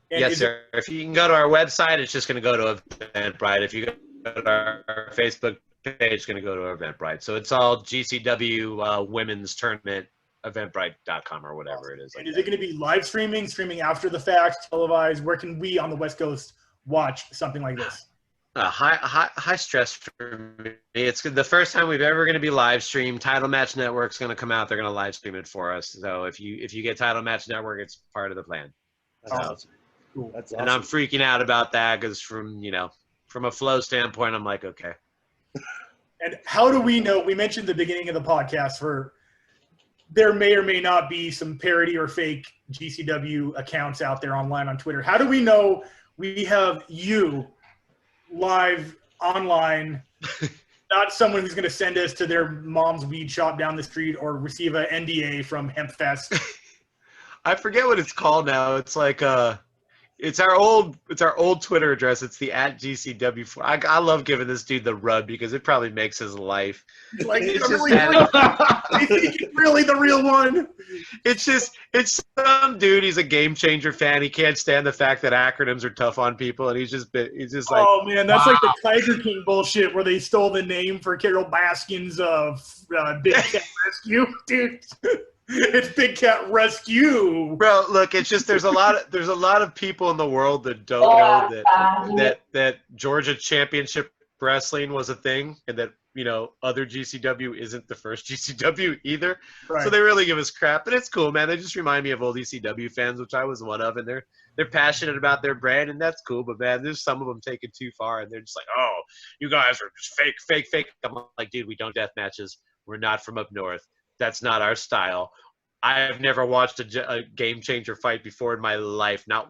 Yes, sir. If you can go to our website, it's just going to go to Eventbrite. If you go to our Facebook page, it's going to go to Eventbrite. So it's all GCW Women's Tournament, Eventbrite.com or whatever it is.
And is it going to be live streaming after the fact, televised? Where can we on the West Coast watch something like this?
High stress for me. It's the first time we've ever going to be live streamed. Title Match Network's going to come out. They're going to live stream it for us. So if you get Title Match Network, it's part of the plan.
That's awesome. Cool. That's awesome.
And I'm freaking out about that because from a flow standpoint, I'm like, okay.
And how do we know? We mentioned the beginning of the podcast there may or may not be some parody or fake GCW accounts out there online on Twitter. How do we know we have you live online, not someone who's going to send us to their mom's weed shop down the street or receive an NDA from HempFest?
I forget what it's called now. It's like it's our old Twitter address. It's the @GCW. I love giving this dude the rub because it probably makes his life.
Like it's really the real one.
It's some dude. He's a Game Changer fan. He can't stand the fact that acronyms are tough on people, and he's just like,
oh man, that's like the Tiger King bullshit where they stole the name for Carol Baskin's Big Cat Rescue, dude. It's Big Cat Rescue,
bro. Look, it's just there's a lot of people in the world that don't know that Georgia Championship Wrestling was a thing, and that other GCW isn't the first GCW either. Right. So they really give us crap, but it's cool, man. They just remind me of old ECW fans, which I was one of, and they're passionate about their brand, and that's cool. But man, there's some of them take it too far, and they're just like, oh, you guys are just fake. I'm like, dude, we don't death matches. We're not from up north. That's not our style. I have never watched a Game Changer fight before in my life. Not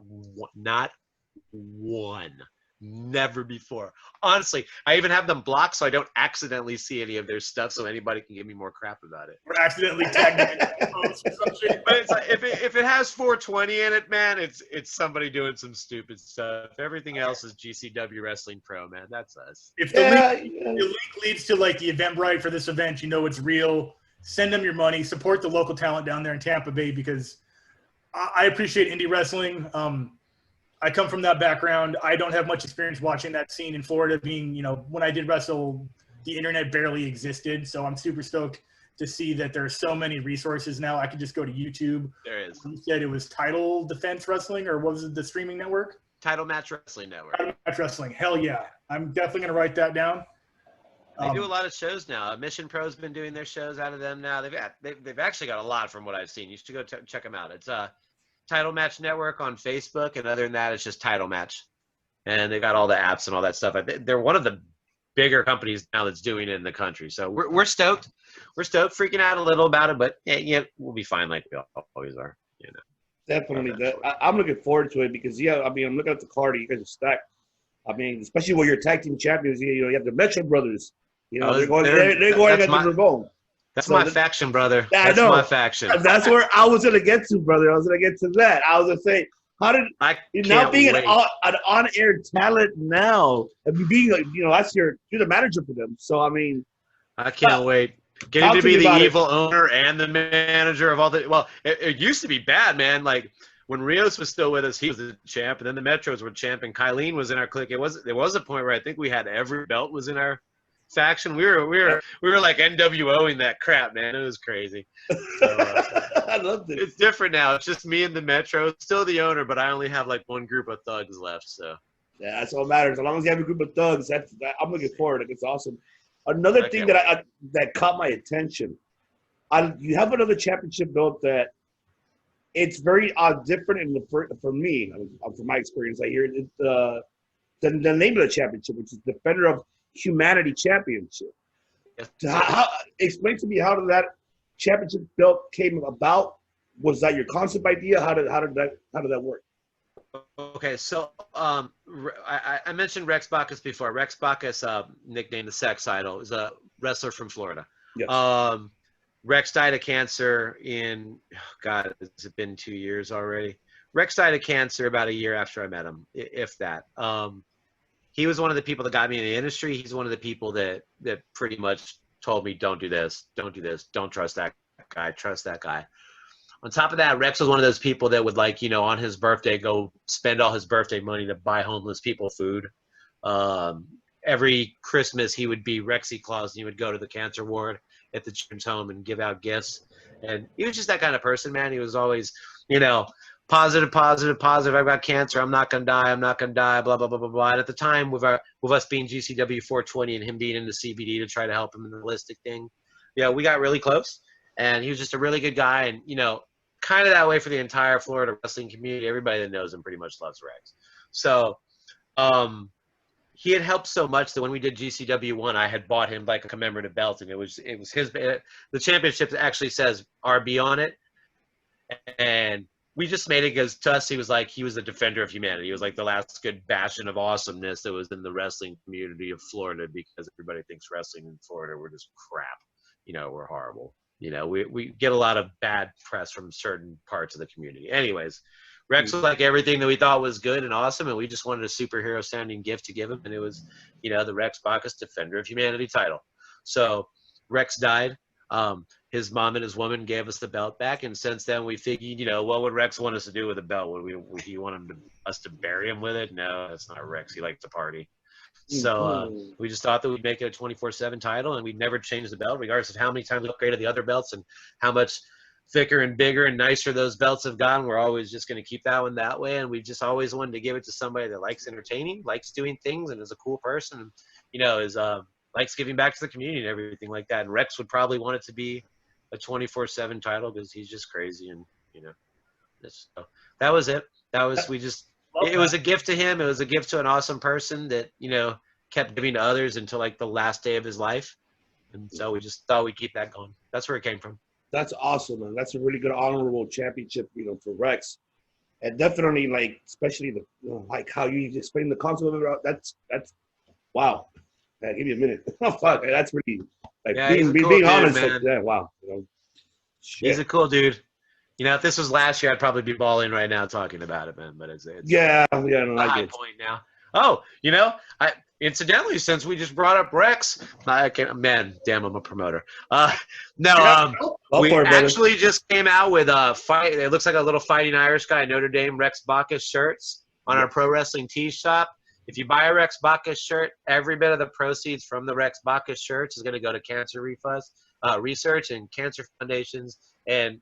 one. Never before. Honestly, I even have them blocked so I don't accidentally see any of their stuff so anybody can give me more crap about it.
Or accidentally tag them in posts or some shit.
But it's like, if it has 420 in it, man, it's somebody doing some stupid stuff. Everything else is GCW Wrestling Pro, man. That's us.
If the link leads to like the Eventbrite for this event, it's real. Send them your money. Support the local talent down there in Tampa Bay because I appreciate indie wrestling. I come from that background. I don't have much experience watching that scene in Florida being, when I did wrestle, the internet barely existed. So I'm super stoked to see that there are so many resources now. I could just go to YouTube.
There is.
You said it was Title Defense Wrestling, or what was it, the streaming network?
Title Match Wrestling Network.
Title Match Wrestling. Hell yeah. I'm definitely going to write that down.
They do a lot of shows now. Mission Pro's been doing their shows out of them now. They've actually got a lot from what I've seen. You should go check them out. It's Title Match Network on Facebook, and other than that, it's just Title Match. And they got all the apps and all that stuff. They're one of the bigger companies now that's doing it in the country. So we're stoked. We're stoked, freaking out a little about it, but yeah, we'll be fine like we always are.
Definitely. I'm looking forward to it because I'm looking at the card. You guys are stacked. Especially when you're tag team champions, you have the Metro Brothers. They're going against the Ramon.
That's my faction, brother.
That's
my faction.
That's where I was going to get to, brother. I was going to get to that. I was going to say, how did not being an on-air talent now, and being you're the manager for them. So
I can't wait. Getting to be the evil owner and the manager of all the. Well, it used to be bad, man. Like when Rios was still with us, he was the champ, and then the Metros were champ, and Kylene was in our clique. There was a point where I think we had every belt was in our faction. We were like NWOing that crap, man. It was crazy. So,
I loved it.
It's different now. It's just me and the Metro. Still the owner, but I only have like one group of thugs left. So
yeah, that's all that matters. As long as you have a group of thugs, I'm looking forward. It's awesome. Another thing that caught my attention. You have another championship belt that it's very different in for me, from my experience. I hear it, the name of the championship, which is Defender of Humanity Championship.
Yes.
Explain to me how did that championship belt came about? Was that your concept idea? How did that work?
Okay, so I mentioned Rex Bacchus before. Rex Bacchus, nicknamed the Sex Idol, is a wrestler from Florida.
Yes.
Rex died of cancer in, God, has it been 2 years already? Rex died of cancer about a year after I met him, if that. He was one of the people that got me in the industry. He's one of the people that pretty much told me, don't do this, don't trust that guy, trust that guy. On top of that, Rex was one of those people that would, like, on his birthday, go spend all his birthday money to buy homeless people food. Every Christmas, he would be Rexy Claus, and he would go to the cancer ward at the children's home and give out gifts. And he was just that kind of person, man. He was always, positive. I've got cancer. I'm not going to die, blah, blah, blah, blah, blah. And at the time, with us being GCW 420 and him being into CBD to try to help him in the holistic thing, we got really close. And he was just a really good guy. And, kind of that way for the entire Florida wrestling community. Everybody that knows him pretty much loves Rex. So he had helped so much that when we did GCW 1, I had bought him like a commemorative belt, and it was his. The championship actually says RB on it, and we just made it because to us he was the defender of humanity. He was like the last good bastion of awesomeness that was in the wrestling community of Florida, because everybody thinks wrestling in Florida we're just crap. We're horrible. We get a lot of bad press from certain parts of the community. Anyways, Rex was like everything that we thought was good and awesome, and we just wanted a superhero sounding gift to give him, and it was, the Rex Bacchus Defender of Humanity title. So Rex died. His mom and his woman gave us the belt back, and since then we figured, what would Rex want us to do with the belt? Would he want us to bury him with it? No, that's not Rex. He likes to party. So we just thought that we'd make it a 24/7 title, and we'd never change the belt, regardless of how many times we upgraded the other belts and how much thicker and bigger and nicer those belts have gotten. We're always just going to keep that one that way, and we just always wanted to give it to somebody that likes entertaining, likes doing things, and is a cool person, and likes giving back to the community and everything like that. And Rex would probably want it to be a 24/7 title because he's just crazy, and so that was it. It was a gift to him. It was a gift to an awesome person that, kept giving to others until like the last day of his life. And so we just thought we'd keep that going. That's where it came from.
That's awesome, man. That's a really good honorable championship, for Rex. And definitely, especially the how you explain the concept of it. That's wow. Yeah, give me a minute. Oh, fuck. That's really being honest. Man. Wow.
He's a cool dude. If this was last year, I'd probably be balling right now talking about it, man. But it's
no,
a high point now. Oh, incidentally, since we just brought up Rex, damn, I'm a promoter. We actually just came out with a fight. It looks like a little fighting Irish guy, Notre Dame Rex Bacchus shirts on our Pro Wrestling Tee shop. If you buy a Rex Bacchus shirt, every bit of the proceeds from the Rex Bacchus shirts is going to go to cancer research and cancer foundations and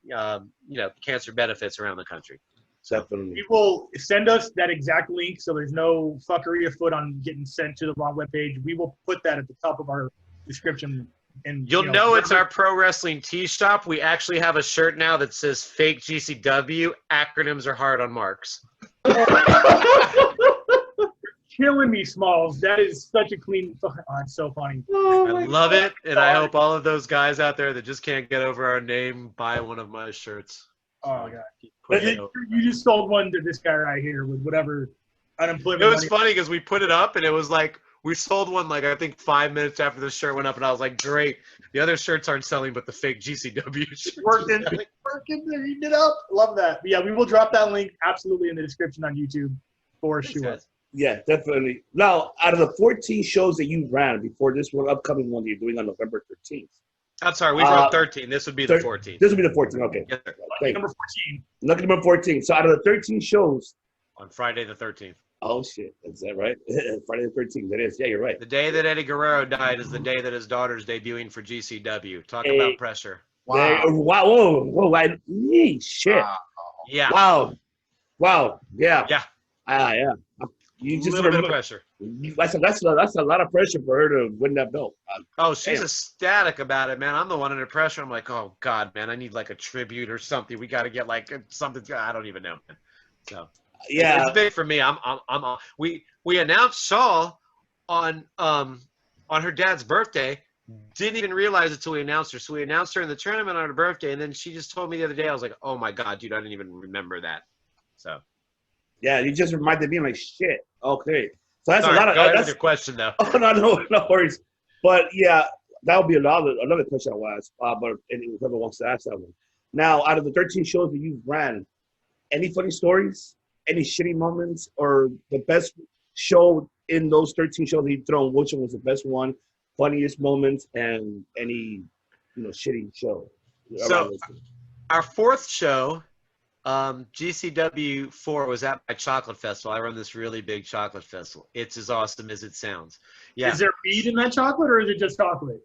cancer benefits around the country.
So
we will send us that exact link, so there's no fuckery afoot on getting sent to the wrong webpage. We will put that at the top of our description. And
you'll know it's our Pro Wrestling Tee shop. We actually have a shirt now that says "Fake GCW." Acronyms are hard on marks.
Killing me, Smalls. That is such a clean. Oh, it's so funny.
I love it, and I hope all of those guys out there that just can't get over our name buy one of my shirts.
Oh god! But you just sold one to this guy right here with whatever unemployment.
It was funny because we put it up, and it was like we sold one I think 5 minutes after the shirt went up, and I was like, great. The other shirts aren't selling, but the fake GCW shirts.
Working, eating it up. Love that. But yeah, we will drop that link absolutely in the description on YouTube for sure.
Guys.
Yeah, definitely. Now, out of the 14 shows that you ran before this one upcoming one that you're doing on November 13th.
I'm sorry, we wrote 13. This would be the 14th.
This would be the 14th. Okay.
Yes,
lucky number 14.
Lucky number 14. So out of the 13 shows.
On Friday the 13th.
Oh, shit. Is that right? Friday the 13th. That is. Yeah, you're right.
The day that Eddie Guerrero died is the day that his daughter's debuting for GCW. Talk about pressure.
Wow. Wow. Whoa. Shit.
Yeah.
Wow. Yeah.
Yeah.
Yeah. You
A
just
little bit of pressure.
That's a lot of pressure for her to win that belt.
Oh, she's
Damn.
ecstatic about it, man. I'm the one under pressure. I'm like, oh God, man, I need like a tribute or something. We got to get like something. I don't even know, man. So
Yeah,
it's big for me. We announced Shaul on her dad's birthday. Didn't even realize it until we announced her. So we announced her in the tournament on her birthday, and then she just told me the other day. I was like, oh my God, dude, I didn't even remember that. So
yeah. You just reminded me. I'm like, shit. Okay, so that's
sorry,
a lot of.
go ahead
That's
with your question though.
oh no worries. But yeah, that would be another question I'll ask. But whoever wants to ask that one. Now, out of the 13 shows that you've ran, any funny stories, any shitty moments, or the best show in those 13 shows that you've thrown? Which one was the best one, funniest moments, and any shitty show?
So our fourth show, GCW 4, was at my chocolate festival. I run this really big chocolate festival. It's as awesome as it sounds. Yeah.
Is there weed in that chocolate, or is it just chocolate?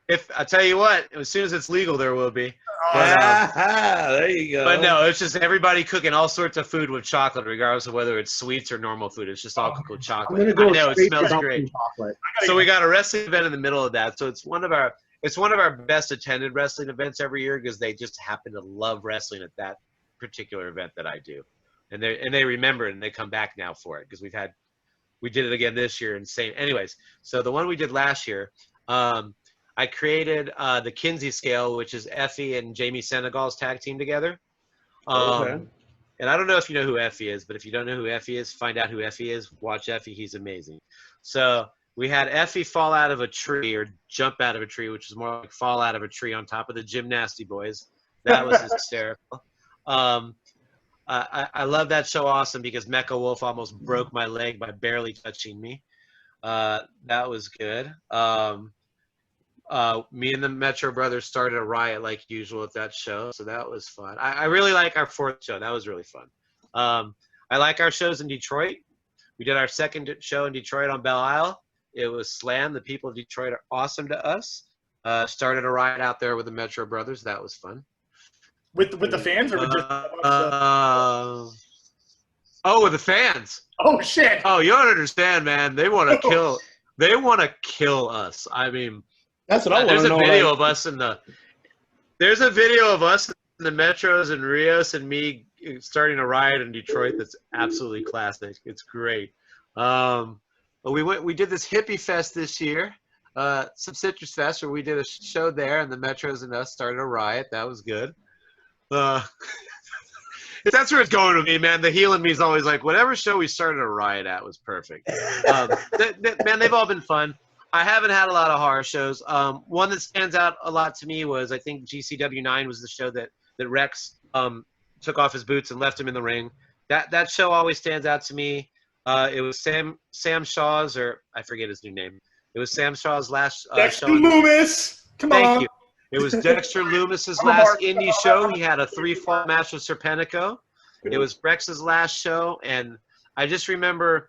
If I tell you what, as soon as it's legal, there will be.
There you go.
But no, it's just everybody cooking all sorts of food with chocolate, regardless of whether it's sweets or normal food. It's just all cooked with
I'm
chocolate.
gonna go
I know it
straight
smells
to
great.
chocolate.
So we got a wrestling event in the middle of that. So it's one of our best attended wrestling events every year because they just happen to love wrestling at that particular event that I do, and they remember it and they come back now for it because we did it again this year and same. Anyways, so the one we did last year. I created the Kinsey scale, which is Effie and Jamie Senegal's tag team together.
Okay.
And I don't know if you know who Effie is, but if you don't know who Effie is, find out who Effie is. Watch Effie. He's amazing. So we had Effie fall out of a tree or jump out of a tree, which is more like fall out of a tree on top of the Gymnasty Boys. That was hysterical. I love that show awesome because Mecha Wolf almost broke my leg by barely touching me. That was good. Me and the Metro Brothers started a riot like usual at that show, so that was fun. I really like our fourth show. That was really fun. I like our shows in Detroit. We did our second show in Detroit on Belle Isle. It was slam. The people of Detroit are awesome to us. Started a riot out there with the Metro Brothers. That was fun.
With the fans, or with just
with the fans.
Oh shit!
Oh, you don't understand, man. They want to kill. They want to kill us. I mean.
That's what I want to know.
There's a video of us in the. There's a video of us in the Metros and Rios and me starting a riot in Detroit. That's absolutely classic. It's great. But we did this hippie fest this year, some Citrus Fest, where we did a show there, and the Metros and us started a riot. That was good. That's where it's going with me, man. The heel in me is always like, whatever show we started a riot at was perfect. Man, they've all been fun. I haven't had a lot of horror shows. One that stands out a lot to me was I think GCW 9 was the show that Rex took off his boots and left him in the ring. That show always stands out to me. It was Sam Shaw's, or I forget his new name. It was Sam Shaw's last
Dexter
show.
Loomis. Come on.
Thank you. It was Dexter Loomis's last indie show. He had a 3-fall match with Serpentico. It was Rex's last show, and I just remember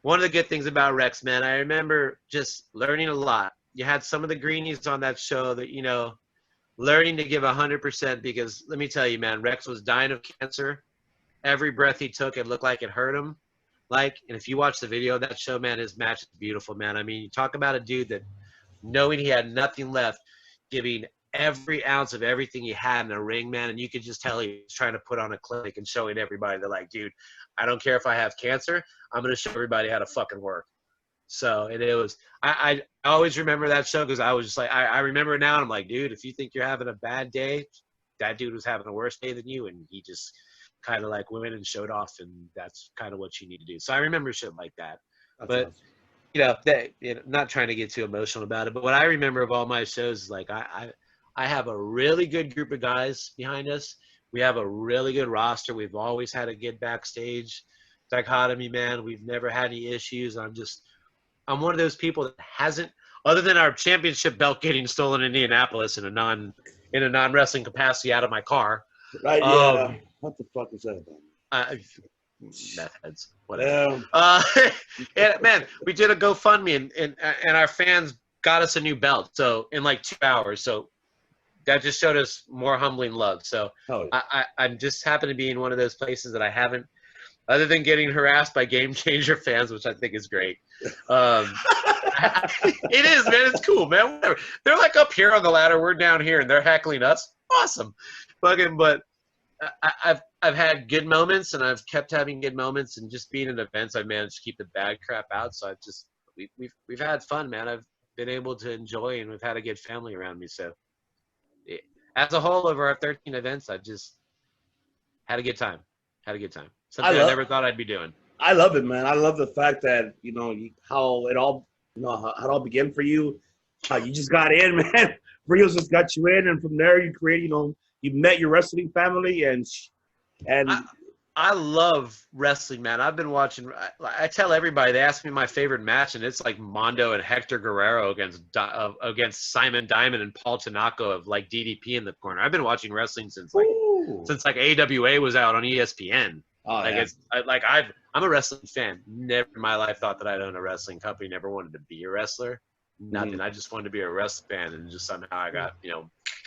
one of the good things about Rex, man. I remember just learning a lot. You had some of the greenies on that show that, learning to give 100% because let me tell you, man, Rex was dying of cancer. Every breath he took, it looked like it hurt him. And if you watch the video of that show, man, his match is beautiful, man. I mean, you talk about a dude that knowing he had nothing left, giving every ounce of everything he had in the ring, man, and you could just tell he was trying to put on a clinic and showing everybody that, like, dude, I don't care if I have cancer, I'm going to show everybody how to fucking work. So, and it was, I always remember that show because I was just like, I remember it now, and I'm like, dude, if you think you're having a bad day, that dude was having a worse day than you, and he just kind of like went and showed off, and that's kind of what you need to do. So I remember shit like that. But awesome. Not trying to get too emotional about it, but what I remember of all my shows is like I have a really good group of guys behind us. We have a really good roster. We've always had a good backstage dichotomy, man. We've never had any issues. I'm one of those people that hasn't, other than our championship belt getting stolen in Indianapolis in a non-wrestling capacity out of my car.
Right, yeah. What the fuck is that about?
Meth heads, whatever. And man, we did a GoFundMe and our fans got us a new belt. So in like 2 hours. So that just showed us more humbling love. So I'm just happen to be in one of those places that I haven't other than getting harassed by Game Changer fans, which I think is great. It is, man. It's cool, man. Whatever. They're like up here on the ladder. We're down here, and they're heckling us. Awesome. But I've had good moments, and I've kept having good moments, and just being at events, I've managed to keep the bad crap out. So we've had fun, man. I've been able to enjoy, and we've had a good family around me. So as a whole, over our 13 events, I've just had a good time. Something I never thought I'd be doing.
I love it, man. I love the fact that how it all how it all began for you. You just got in, man. Rios just got you in, and from there you created, you met your wrestling family, and
I love wrestling, man. I've been watching. I tell everybody, they ask me my favorite match, and it's like Mondo and Hector Guerrero against Simon Diamond and Paul Tanaka of like DDP in the corner. I've been watching wrestling since AWA was out on ESPN.
Oh, yeah.
I'm a wrestling fan. Never in my life thought that I'd own a wrestling company. Never wanted to be a wrestler. Nothing.
Mm-hmm.
I just wanted to be a wrestling fan, and just somehow I got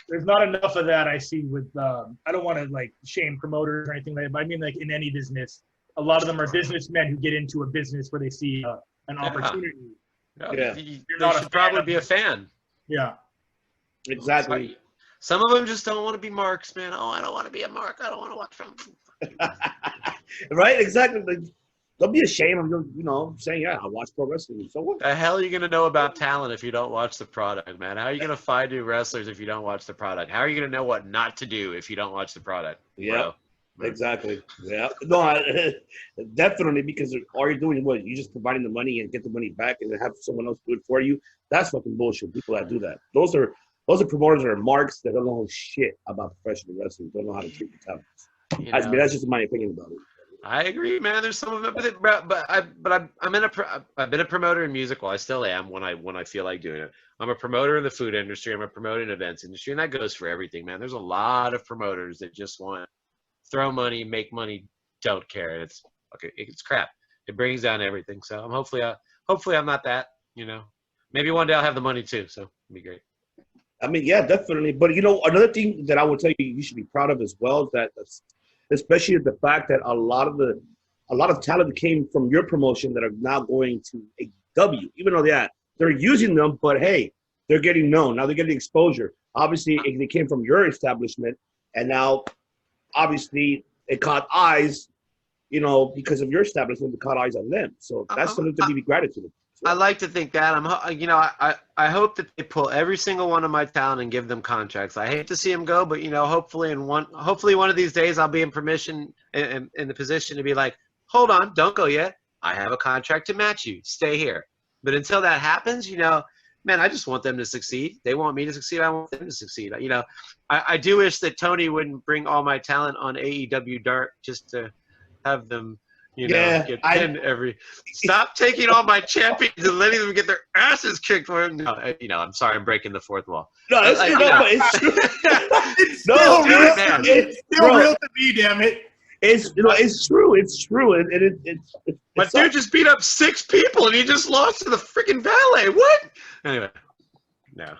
There's not enough of that I see with. I don't want to like shame promoters or anything like that, but I mean like in any business, a lot of them are businessmen who get into a business where they see an opportunity.
Yeah. You should probably be a fan.
Yeah.
Exactly.
Some of them just don't want to be marks, man. Oh, I don't want to be a mark. I don't want to watch from.
Right? Exactly. Like, don't be ashamed of saying, yeah, I watch pro wrestling. So what?
The hell are you going to know about talent if you don't watch the product, man? How are you going to find new wrestlers if you don't watch the product? How are you going to know what not to do if you don't watch the product?
Yeah, exactly. Yeah. No, definitely, because all you're doing is what? You're just providing the money and get the money back and then have someone else do it for you. That's fucking bullshit. People that do that. Those are promoters that are marks that don't know shit about professional wrestling, don't know how to treat the talents. I mean, that's just my opinion about it.
I agree, man. There's some of it, but I've been a promoter in music. Well, I still am when I feel like doing it. I'm a promoter in the food industry. I'm a promoter in the events industry, and that goes for everything, man. There's a lot of promoters that just want to throw money, make money, don't care. It's crap. It brings down everything. So hopefully I'm not that. Maybe one day I'll have the money too. So it'll be great.
I mean, yeah, definitely. But another thing that I would tell you should be proud of as well is that. Especially the fact that a lot of talent came from your promotion that are now going to AEW, even though they're using them, but hey, they're getting known. Now they're getting exposure. Obviously, they came from your establishment, and now obviously it caught eyes, because of your establishment, it caught eyes on them. So that's something to be gratitude.
I like to think that I hope that they pull every single one of my talent and give them contracts. I hate to see them go, but hopefully one of these days I'll be in the position to be like, hold on, don't go yet. I have a contract to match you. Stay here. But until that happens, man, I just want them to succeed. They want me to succeed. I want them to succeed. I do wish that Tony wouldn't bring all my talent on AEW Dark just to have them. Get pinned Stop taking all my champions and letting them get their asses kicked for him. No, I'm sorry, I'm breaking the fourth wall.
No, it's true.
It's still real to me, damn it.
It's true. It's true.
My dude just beat up 6 people and he just lost to the freaking Valet. What? Anyway, no.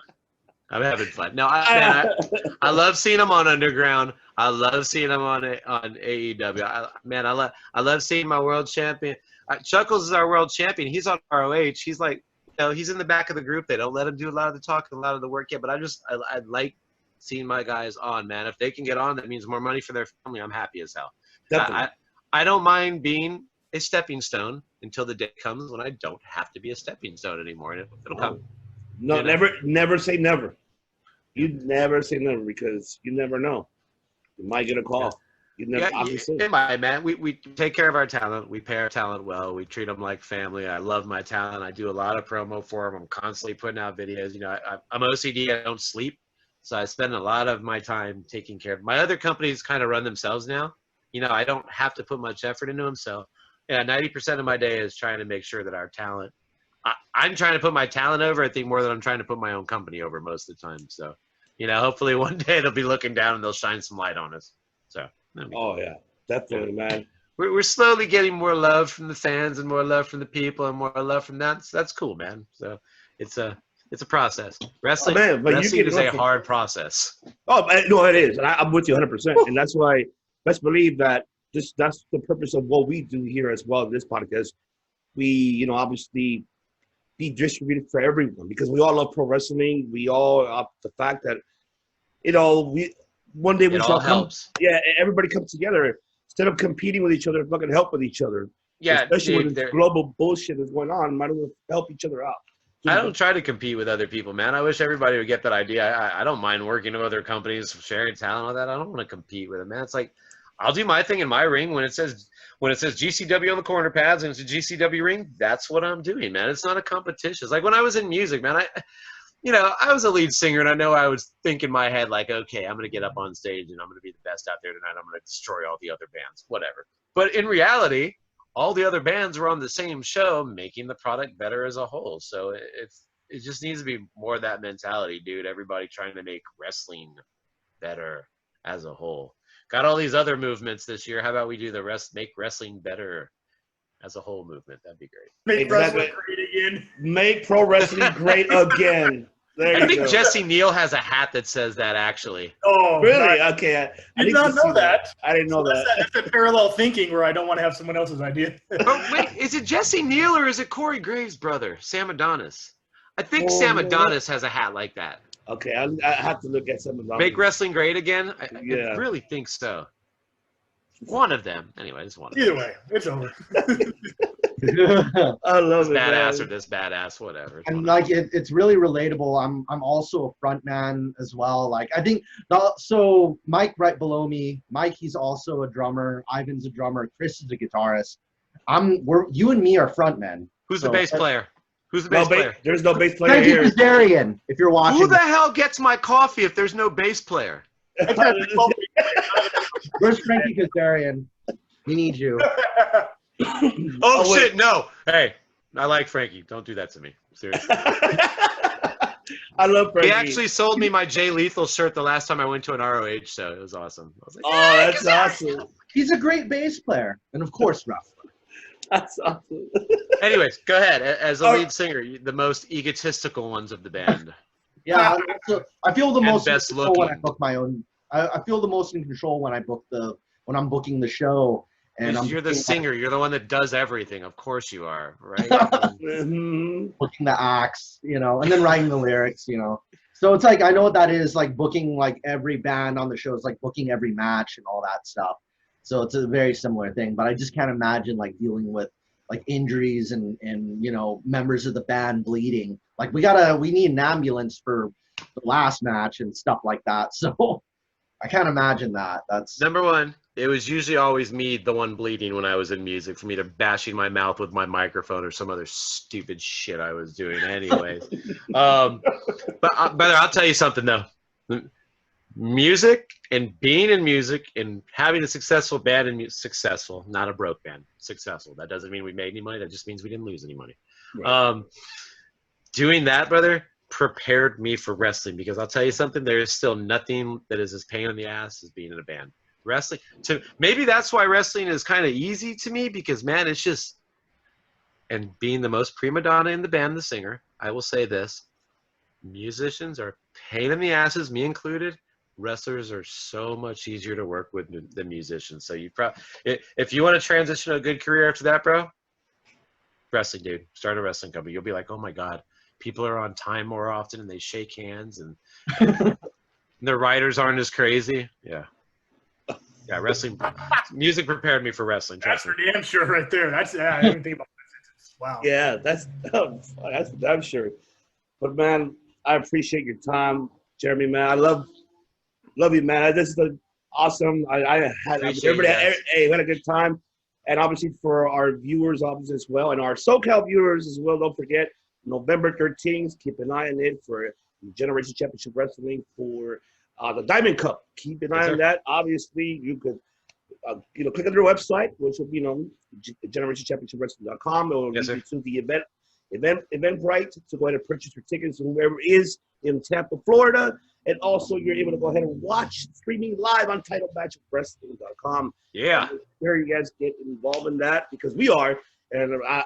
I'm having fun. No, I love seeing him on Underground. I love seeing him on AEW. I love seeing my world champion. Chuckles is our world champion. He's on ROH. He's like, he's in the back of the group. They don't let him do a lot of the talking, a lot of the work yet. But I like seeing my guys on, man. If they can get on, that means more money for their family. I'm happy as hell. I don't mind being a stepping stone until the day comes when I don't have to be a stepping stone anymore. And it'll come.
No, never say never. You never say never because you never know. You might get a call. You never obviously.
Man. We take care of our talent. We pay our talent well. We treat them like family. I love my talent. I do a lot of promo for them. I'm constantly putting out videos. I'm OCD. I don't sleep. So I spend a lot of my time taking care of my other companies kind of run themselves now. I don't have to put much effort into them. So 90% of my day is trying to make sure that our talent, I'm trying to put my talent over, I think, more than I'm trying to put my own company over most of the time. So, hopefully one day they'll be looking down and they'll shine some light on us. So,
oh, yeah, definitely, man.
We're slowly getting more love from the fans and more love from the people and more love from that. So that's cool, man. So it's a process. Wrestling, wrestling is a hard process.
Oh, no, it is. And I'm with you 100%. And that's why, best believe that that's the purpose of what we do here as well in this podcast. We, obviously be distributed for everyone because we all love pro wrestling. We all the fact that, we one day we
It
shall
all
come.
helps.
Yeah, everybody come together instead of competing with each other. Fucking help with each other.
Yeah,
especially
dude,
when this global bullshit is going on. Might as well help each other out.
I don't try to compete with other people, man. I wish everybody would get that idea. I don't mind working with other companies, sharing talent, all that. I don't want to compete with them, man. It's like I'll do my thing in my ring when it says GCW on the corner pads and it's a GCW ring. That's what I'm doing, man. It's not a competition. It's like when I was in music, man. I was a lead singer, and I know I was thinking in my head like, okay, I'm gonna get up on stage and I'm gonna be the best out there tonight. I'm gonna destroy all the other bands, whatever. But in reality, all the other bands were on the same show, making the product better as a whole. So it just needs to be more of that mentality, dude. Everybody trying to make wrestling better as a whole. Got all these other movements this year. How about we do make wrestling better as a whole movement? That'd be great.
Make wrestling great again.
Make pro wrestling great again. There
I think
go.
Jesse Neal has a hat that says that actually.
Oh,
Really?
nice.
Okay.
I did not know that.
I didn't know that.
That's a parallel thinking where I don't want to have someone else's idea.
Oh, wait, is it Jesse Neal or is it Corey Graves' brother, Sam Adonis? I think Sam Adonis has a hat like that.
Okay, I have to look at some of them.
Make wrestling great again? I really think so. One of them. Anyway, it's one of them.
Either way, it's over.
I love it,
Badass
man.
or this badass, whatever.
And like it's really relatable. I'm also a front man as well. Like I think so Mike right below me. Mike, he's also a drummer. Ivan's a drummer. Chris is a guitarist. You and me are front men.
Who's the bass player? Who's the bass player?
There's no bass player
Frankie
here.
Kazarian, if you're watching.
Who the hell gets my coffee if there's no bass player?
Where's Frankie Kazarian? We need you.
Oh shit, no. Hey, I like Frankie. Don't do that to me. Seriously.
I love Frankie.
He actually sold me my Jay Lethal shirt the last time I went to an ROH show. It was awesome. I was like,
that's awesome.
He's a great bass player. And of course, wrestler.
That's awesome.
Anyways, go ahead. As a lead singer, the most egotistical ones of the band.
Yeah, I feel the most
best
in control when I
looking.
book my own. I feel the most in control when when I'm booking the show. And
You're the singer. You're the one that does everything. Of course you are, right?
Mhm.
booking the acts, and then writing the lyrics, So it's like I know what that is, like booking like every band on the show is like booking every match and all that stuff. So it's a very similar thing, but I just can't imagine like dealing with like injuries and members of the band bleeding. Like we need an ambulance for the last match and stuff like that. So I can't imagine that. That's
Number one, it was usually always me, the one bleeding when I was in music, from either bashing my mouth with my microphone or some other stupid shit I was doing anyways. But brother, I'll tell you something though. Music and being in music and having a successful band and successful, not a broke band, successful. That doesn't mean we made any money. That just means we didn't lose any money. Right. Doing that, brother, prepared me for wrestling because I'll tell you something. There is still nothing that is as pain in the ass as being in a band. Wrestling, maybe that's why wrestling is kind of easy to me because, man, it's just, and being the most prima donna in the band, the singer, I will say this, musicians are pain in the asses, me included. Wrestlers are so much easier to work with than musicians. So if you want to transition to a good career after that, bro, wrestling, dude, start a wrestling company. You'll be like, oh my God, people are on time more often and they shake hands and their writers aren't as crazy. Yeah. Yeah, wrestling, music prepared me for wrestling.
That's for damn sure right there. I didn't even think about this. Wow.
Yeah, that's I'm sure. But man, I appreciate your time, Jeremy. Man, I love you, man. This is awesome. We had a good time, and obviously for our viewers, obviously as well, and our SoCal viewers as well. Don't forget November 13th. Keep an eye on it for Generation Championship Wrestling for the Diamond Cup. Keep an eye on that. Obviously, you could click on their website, which will be generationchampionshipwrestling.com. It will lead you to the Eventbrite to go ahead and purchase your tickets. Whoever is in Tampa, Florida, and also you're able to go ahead and watch streaming live on titlematchwrestling.com.
Yeah,
there you guys get involved in that because we are, and I'm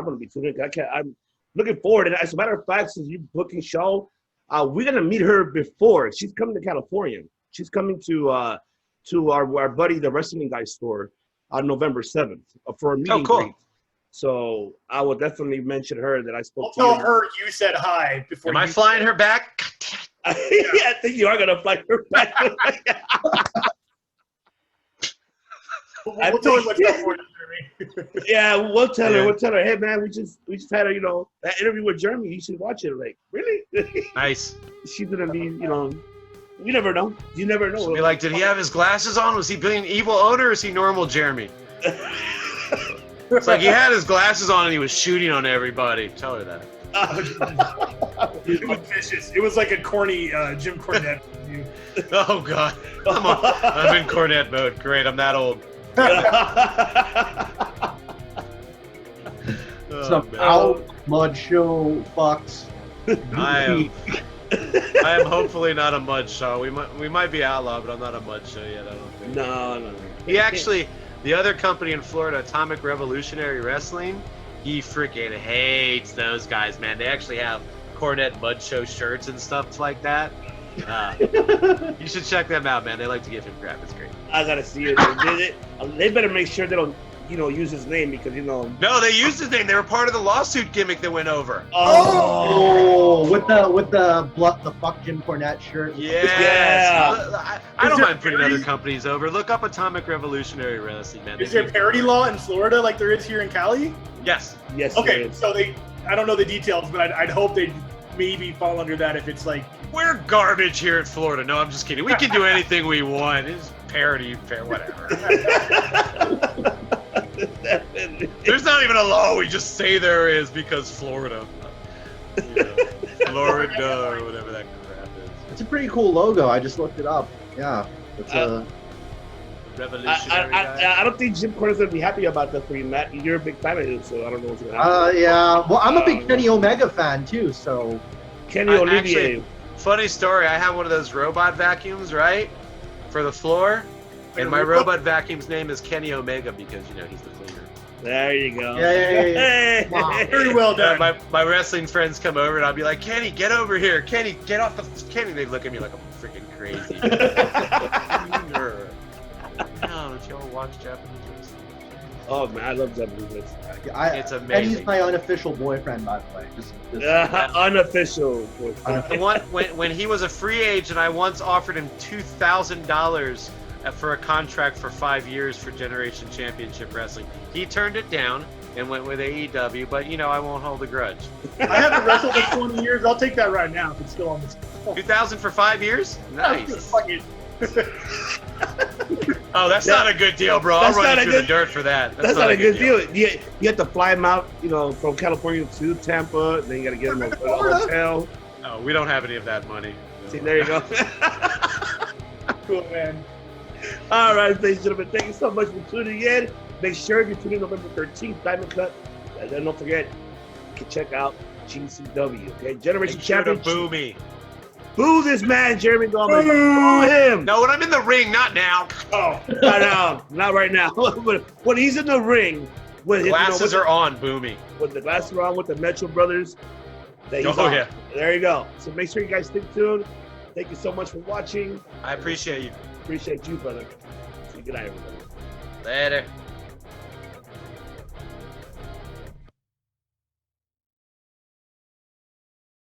gonna be tuning in. I'm looking forward, and as a matter of fact, since you're booking Shaul, we're gonna meet her before she's coming to California. She's coming to to our buddy, the wrestling guy store on November 7th for a meet and
cool.
greet. So I will definitely mention her that I spoke
I'll
to
tell her you said hi before.
Am I flying her back?
Yeah, I think you are going to fly her back.
We'll tell her what's up for you, Jeremy.
Yeah, we'll tell her. We'll tell her, hey, man, we just had a, that interview with Jeremy. You should watch it. Like, really?
Nice.
She's going to be, you never know. You never know.
She'll be like, did he have his glasses on? Was he being evil owner or is he normal Jeremy? It's like he had his glasses on and he was shooting on everybody. Tell her that.
It was vicious. It was like a corny Jim Cornette review.
Oh, God. I'm in Cornette mode. Great, I'm that old.
Some out mud show fucks.
I am hopefully not a mud show. We might be outlaw, but I'm not a mud show yet. I don't think.
No.
He actually, the other company in Florida, Atomic Revolutionary Wrestling, he freaking hates those guys, man. They actually have Cornette Mud Show shirts and stuff like that. You should check them out, man. They like to give him crap. It's great.
I gotta see it. They better make sure they don't, use his name because
No, they used his name. They were part of the lawsuit gimmick that went over.
Oh, with the fuck Jim Cornette shirt.
Yes.
Yeah.
I don't mind putting other companies over. Look up Atomic Revolutionary Wrestling, man.
Is there parody law in Florida like there is here in Cali?
Yes.
Yes.
Okay, so I don't know the details, but I'd hope they maybe fall under that if it's like.
We're garbage here in Florida. No, I'm just kidding. We can do anything we want. It's parody, whatever. There's not even a law. We just say there is because Florida. Florida or whatever that crap is.
It's a pretty cool logo. I just looked it up. Yeah. It's
Revolutionary guy.
I don't think Jim Cornette's gonna be happy about that for you, Matt. You're a big fan of him, so I don't know what's gonna happen.
Yeah. Well, I'm a big Kenny Omega fan too, so.
Kenny Olivier.
Funny story. I have one of those robot vacuums, right, for the floor, and my robot vacuum's name is Kenny Omega because he's the cleaner.
There you go.
Yeah.
Wow, very well done.
My wrestling friends come over and I'll be like, Kenny, get over here. Kenny, get off the. Kenny, they look at me like I'm freaking crazy. No, don't you all watch Japanese wrestling?
Oh man, I love Japanese wrestling.
It's amazing.
Kenny's my unofficial boyfriend, by the way. Just
unofficial.
When he was a free agent, I once offered him $2,000 for a contract for 5 years for Generation Championship Wrestling. He turned it down and went with AEW, but I won't hold a grudge.
I haven't wrestled in 20 years. I'll take that right now if it's still on this.
$2,000 for 5 years? Nice.
Fuck it.
Oh, that's not a good deal, bro. I'll run you through the dirt for that.
That's not a good deal. You have to fly him out, from California to Tampa. Then you got to get him a hotel.
No, we don't have any of that money. No.
See, there you go.
Cool, man.
All right, ladies and gentlemen, thank you so much for tuning in. Make sure you tune in November 13th, Diamond Cup. And then don't forget, you can check out GCW, okay? Generation Championship.
Boo me.
Boo this man, Jeremy Gomez. Boo him.
No, when I'm in the ring, not now.
Oh, not right now. When he's in the ring, with
glasses are on, boo me.
With the glasses are on, with the Metro Brothers.
Yeah.
There you go. So make sure you guys stay tuned. Thank you so much for watching.
I appreciate you.
Appreciate you, brother. So good night, everybody.
Later.